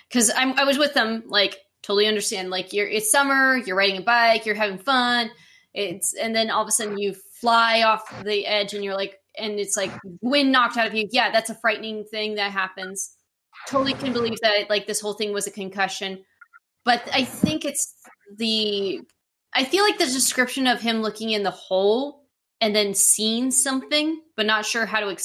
Because I was with them, like totally understand. Like it's summer, you're riding a bike, you're having fun. And then all of a sudden you fly off the edge, and you're like, and it's like wind knocked out of you. Yeah, that's a frightening thing that happens. Totally can believe that like this whole thing was a concussion, but I think I feel like the description of him looking in the hole and then seeing something, but not sure how to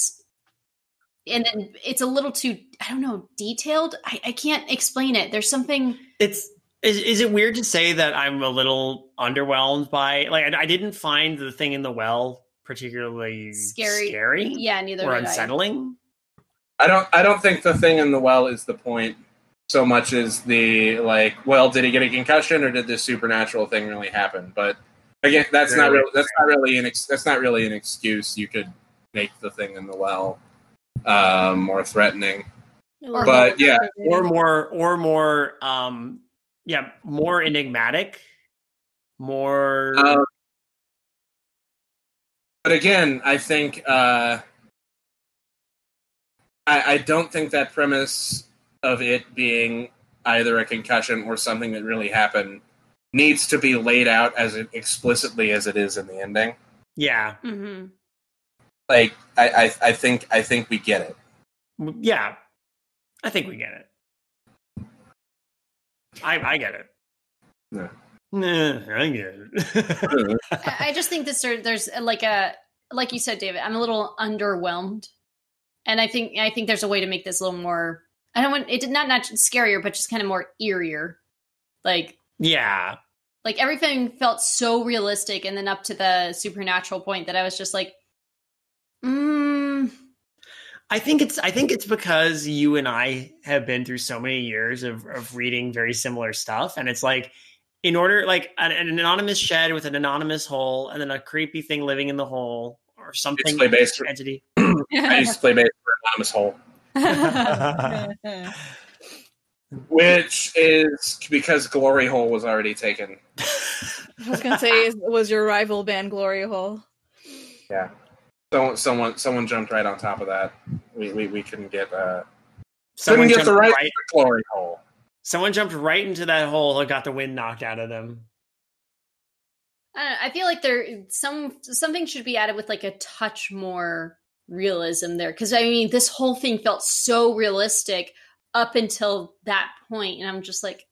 and then it's a little too, I don't know, detailed. I can't explain it. There's something. Is it weird to say that I'm a little underwhelmed by, like, I didn't find the thing in the well particularly scary? Yeah, neither or did unsettling. I don't think the thing in the well is the point so much as the like, well, did he get a concussion or did this supernatural thing really happen? But again, that's not really an excuse. You could make the thing in the well more threatening. But yeah, or more more enigmatic, more. But again, I think I don't think that premise of it being either a concussion or something that really happened needs to be laid out as explicitly as it is in the ending. Yeah. Mm-hmm. Like I think we get it. Yeah, I think we get it. I get it. Yeah. I get it. I just think there's like you said, David, I'm a little underwhelmed, and I think there's a way to make this a little more. I don't want it not scarier, but just kind of more eerier. Like yeah, like everything felt so realistic, and then up to the supernatural point that I was just like, I think it's because you and I have been through so many years of reading very similar stuff, and it's like, in order, like an anonymous shed with an anonymous hole, and then a creepy thing living in the hole, or something. Entity. I used to play bass for anonymous hole, which is because Glory Hole was already taken. I was gonna say, was your rival band Glory Hole? Yeah. Someone jumped right on top of that. We couldn't get the Glory Hole. Someone jumped right into that hole and got the wind knocked out of them. I feel like something should be added with like a touch more realism there, because I mean this whole thing felt so realistic up until that point, and I'm just like,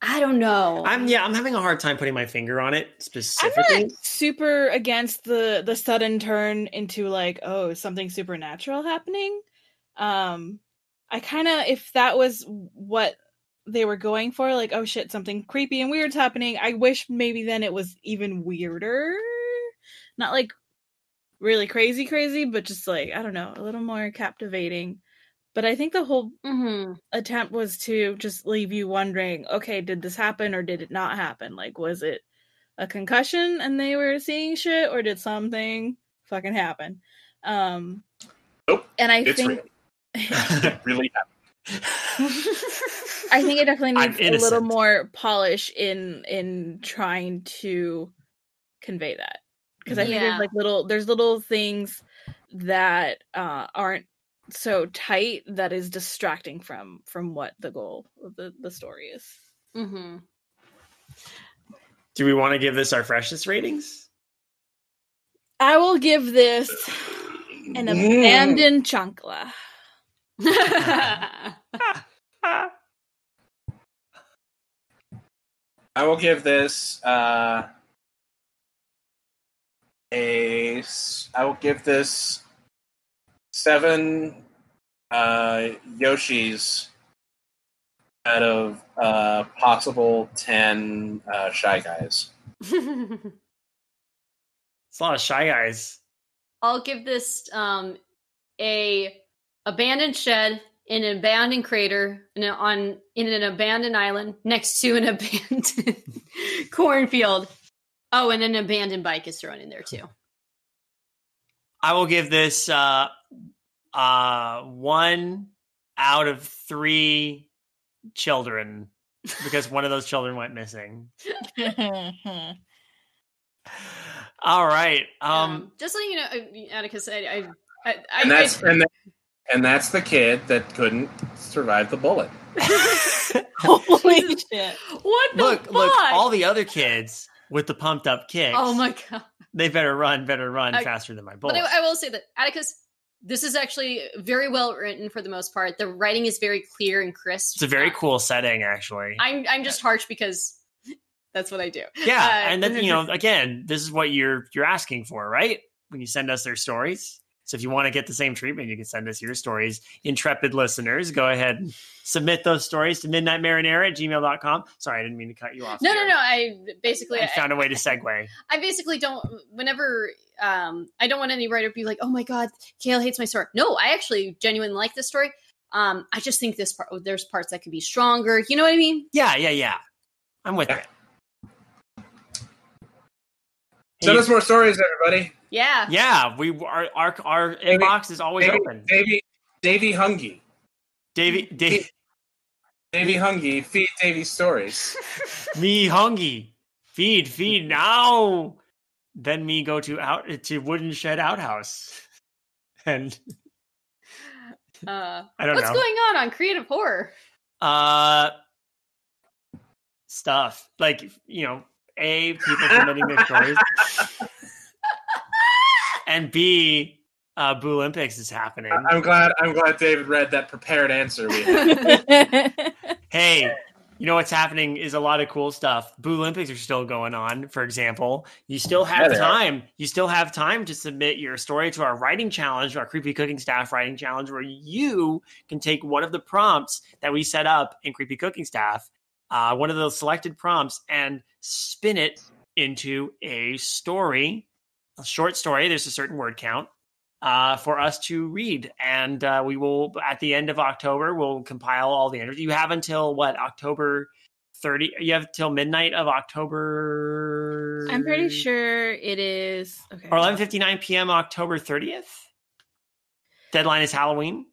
I don't know. I'm having a hard time putting my finger on it specifically. I'm not super against the sudden turn into like, oh, something supernatural happening. I kind of, if that was what they were going for, like, oh shit, something creepy and weird's happening, I wish maybe then it was even weirder. Not like really crazy, but just like, I don't know, a little more captivating. But I think the whole Mm-hmm. attempt was to just leave you wondering, okay, did this happen or did it not happen? Like, was it a concussion and they were seeing shit, or did something fucking happen? Nope. And I It's think real. It really happened. I think it definitely I'm needs a little innocent. more polish in trying to convey that, because I think Yeah. there's little things that aren't so tight that is distracting from what the goal of the story is. Mm-hmm. Do we want to give this our freshest ratings? I will give this an abandoned chancla. I will give this I will give this 7 Yoshis out of possible 10 Shy Guys. It's a lot of Shy Guys. I'll give this a abandoned shed in an abandoned crater in an abandoned island next to an abandoned cornfield. Oh, and an abandoned bike is thrown in there too. I will give this 1 out of 3 children, because one of those children went missing. All right. Just so you know, Atticus, And that's the kid that couldn't survive the bullet. Holy shit! What the look, fuck? all the other kids with the pumped up kicks. Oh my god! They better run faster than my bullet. But I will say that Atticus, this is actually very well written for the most part. The writing is very clear and crisp. It's a very cool setting, actually. I'm just harsh because that's what I do. Yeah, and then again, this is what you're asking for, right? When you send us their stories. So if you want to get the same treatment, you can send us your stories. Intrepid listeners, go ahead and submit those stories to midnightmarinara@gmail.com. Sorry, I didn't mean to cut you off. No. I found a way to segue. I basically don't. Whenever I don't want any writer to be like, "Oh my god, Kaela hates my story." No, I actually genuinely like this story. I just think there's parts that could be stronger. You know what I mean? Yeah. I'm with it. Send us more stories, everybody. Yeah. Yeah, our inbox is always open. Davey Hungy. Davey Hungy, feed Davey stories. Me hungry. Feed now. Then me go to Wooden Shed Outhouse. And I don't know. What's going on Creative Horror? Stuff. Like, A, people submitting their stories. And B, Boo Olympics is happening. I'm glad David read that prepared answer we had. Hey, you know what's happening is a lot of cool stuff. Boo Olympics are still going on, for example. You still have time. You still have time to submit your story to our writing challenge, our Creepy Cooking Staff writing challenge, where you can take one of the prompts that we set up in Creepy Cooking Staff, one of those selected prompts, and spin it into a story, a short story. There's a certain word count for us to read. And we will, at the end of October, we'll compile all the entries. You have until October 30? You have till midnight of October. I'm pretty sure it is. Okay. Or 11:59 p.m. October 30th. Deadline is Halloween.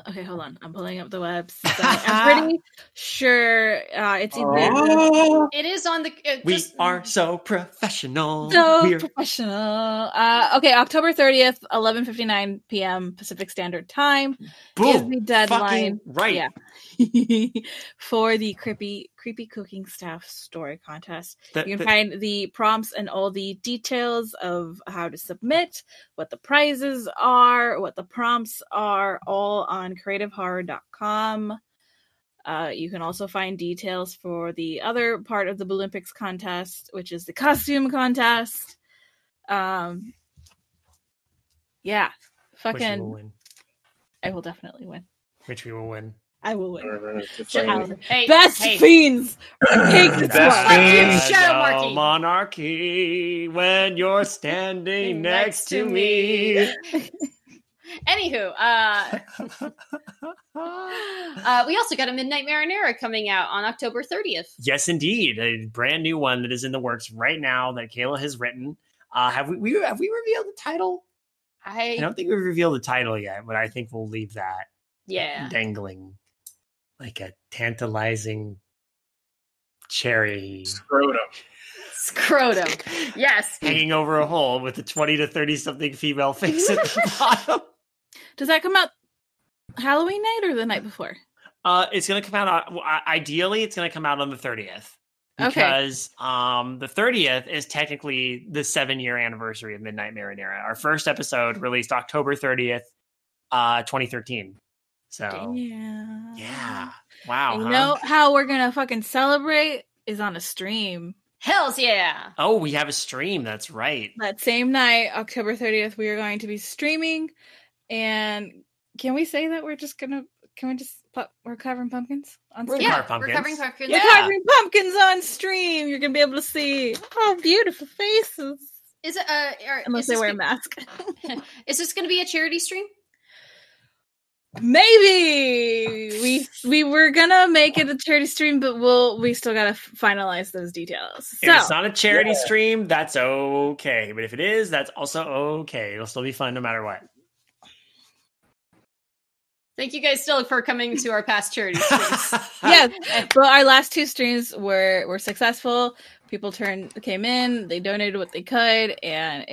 Okay, hold on. I'm pulling up the website. I'm pretty sure it's either. It is on the. We are so professional. Professional. Okay, October 30th, 11:59 p.m. Pacific Standard Time is the deadline. Right. Yeah. For the creepy cooking staff story contest. You can find the prompts and all the details of how to submit, what the prizes are, what the prompts are, all on creativehorror.com. You can also find details for the other part of the Olympics contest, which is the costume contest. Yeah. Which we will win. I will definitely win. Which we will win. I will win. Best fiends. Best fiends. Shadow monarchy when you're standing next to me. Anywho, we also got a Midnight Marinara coming out on October 30th. Yes, indeed. A brand new one that is in the works right now that Kaela has written. Have we revealed the title? I don't think we've revealed the title yet, but I think we'll leave that dangling like a tantalizing cherry. Scrotum. Yes. Hanging over a hole with a 20 to 30 something female face at the bottom. Does that come out Halloween night or the night before? It's going to come out, ideally, it's going to come out on the 30th. Because the 30th is technically the 7-year anniversary of Midnight Marinara. Our first episode released October 30th, 2013. So, yeah. Wow. You know how we're going to fucking celebrate is on a stream. Hells yeah. Oh, we have a stream. That's right. That same night, October 30th, we are going to be streaming. And can we say that we're covering pumpkins on stream? We're covering pumpkins. We're covering pumpkins on stream. You're going to be able to see beautiful faces. Is it unless they wear a mask. Is this going to be a charity stream? Maybe we were gonna make it a charity stream, but we still gotta finalize those details. If it's not a charity stream, that's okay. But if it is, that's also okay. It'll still be fun no matter what. Thank you guys still for coming to our past charity streams. Yeah, well, our last 2 streams were successful. People came in, they donated what they could, and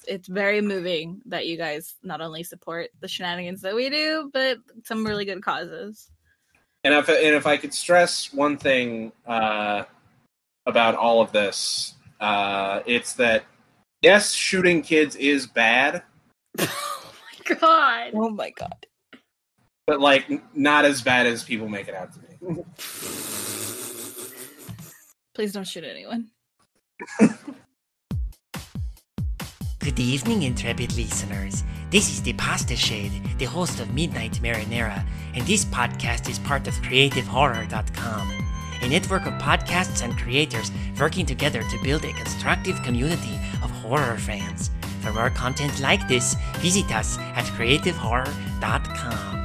it's very moving that you guys not only support the shenanigans that we do, but some really good causes. And if I could stress one thing about all of this, it's that yes, shooting kids is bad. Oh my god. But like not as bad as people make it out to be. Please don't shoot anyone. Good evening, intrepid listeners. This is the Pasta Shade, the host of Midnight Marinara, and this podcast is part of CreativeHorror.com, a network of podcasts and creators working together to build a constructive community of horror fans. For more content like this, visit us at CreativeHorror.com.